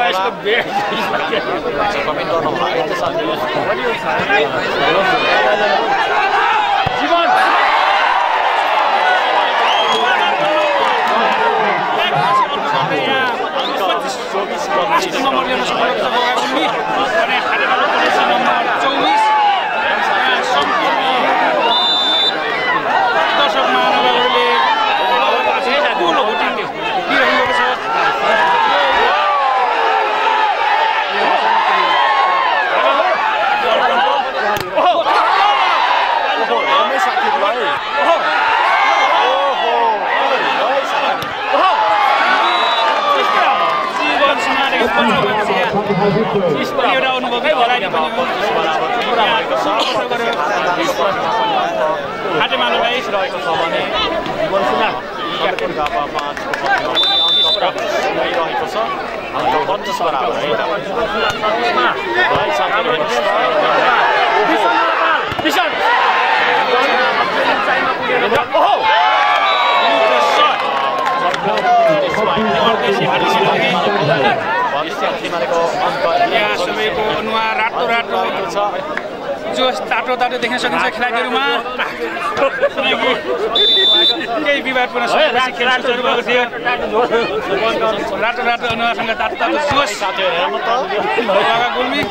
यसको बेड कमेन्ट गर्नु होला है त्यो साथीले जीवन नम्बर ल्याउन सफल गुल्मी अनि हाटेमालो पुलिस नम्बर 24 दर्शक महानुभावहरूले गोल भोटिङ दिइरहेको छ एउटा अनुभवी खेलाडी पनि हो हाटेमालोलाई रहेको छ भने क्याप्टेन गापा 5 रहेको छ अन्त 32 बराबर है यहाँ सबैको अनुहार रातो रातो छ जो तातो तातो देख्न सकिन्छ खेलाडीहरूमा केही विवादपूर्ण समयपछि खेल सुरु भएको थियो रातो रातो अनुहारसँग तातो तातो जोस गुल्मी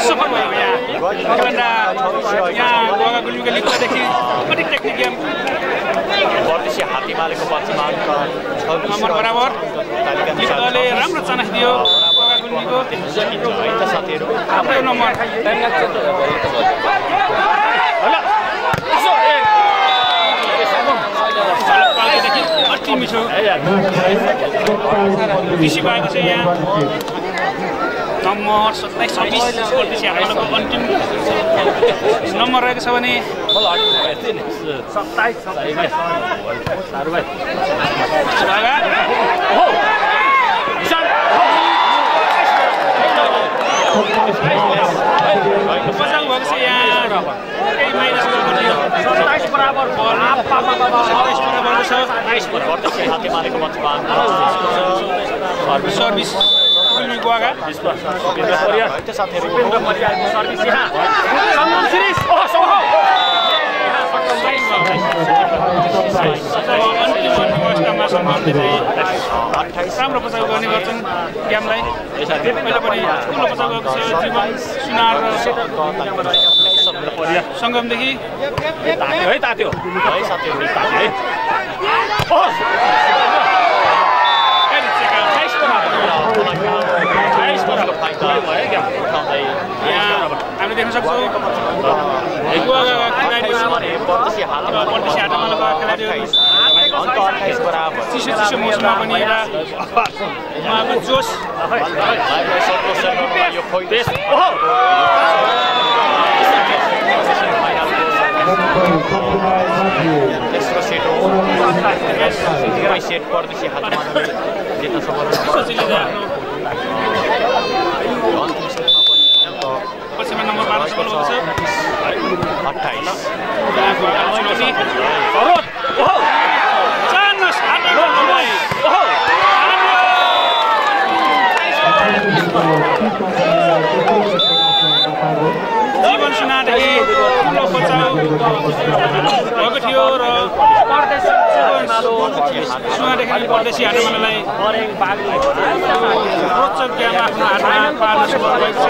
सफल भयो यहाँ गोगा गुल्मीको लिप्लादेखि कति टेक्निक गेम वर्देशी हात्तीमालेको पक्षमा अङ्क नम्बर बराबर लिप्लाले राम्रो चान्स दियो गोगा गुल्मीको साथीहरू आफ्नो नम्बर अति मिठो खुसी भएको छ यहाँ नम्बर 27-26 वर्देशी हाटेमालोको अन्तिम नम्बर रहेको छ भने 27 भएको छ यहाँ केही माइनस गर्नु बराबर वर्देशी हात्तीमालेको पक्षमा सर्भिस गुल्मी गोगा साथीहरू सर्भिस यहाँ राम्रो बचाउ गर्ने गर्छन् गेमलाई पहिला पनि ठुलो बचाउ गरेको छ जीवन सुनार सङ्गमदेखि है तात्यो है साथीहरू हामीले देख्न सक्छौँ वर्देशी हाटेमालोका खेलाडीहरू चिसो चिसो मौसममा पनि एउटा उहाँको जोस तेस्रो सेट हो सेट वर्देशी हात्तीमालोले जित्न सफल पछिमा नम्बर 12 सफल भएको छ 28 जीवन सुनादेखि ठुलो बचाउ भएको थियो र सुनादेखि परदेशी हाटेमालोलाई रोचक गेम आफ्नो हातमा पार्न सफल भएको छ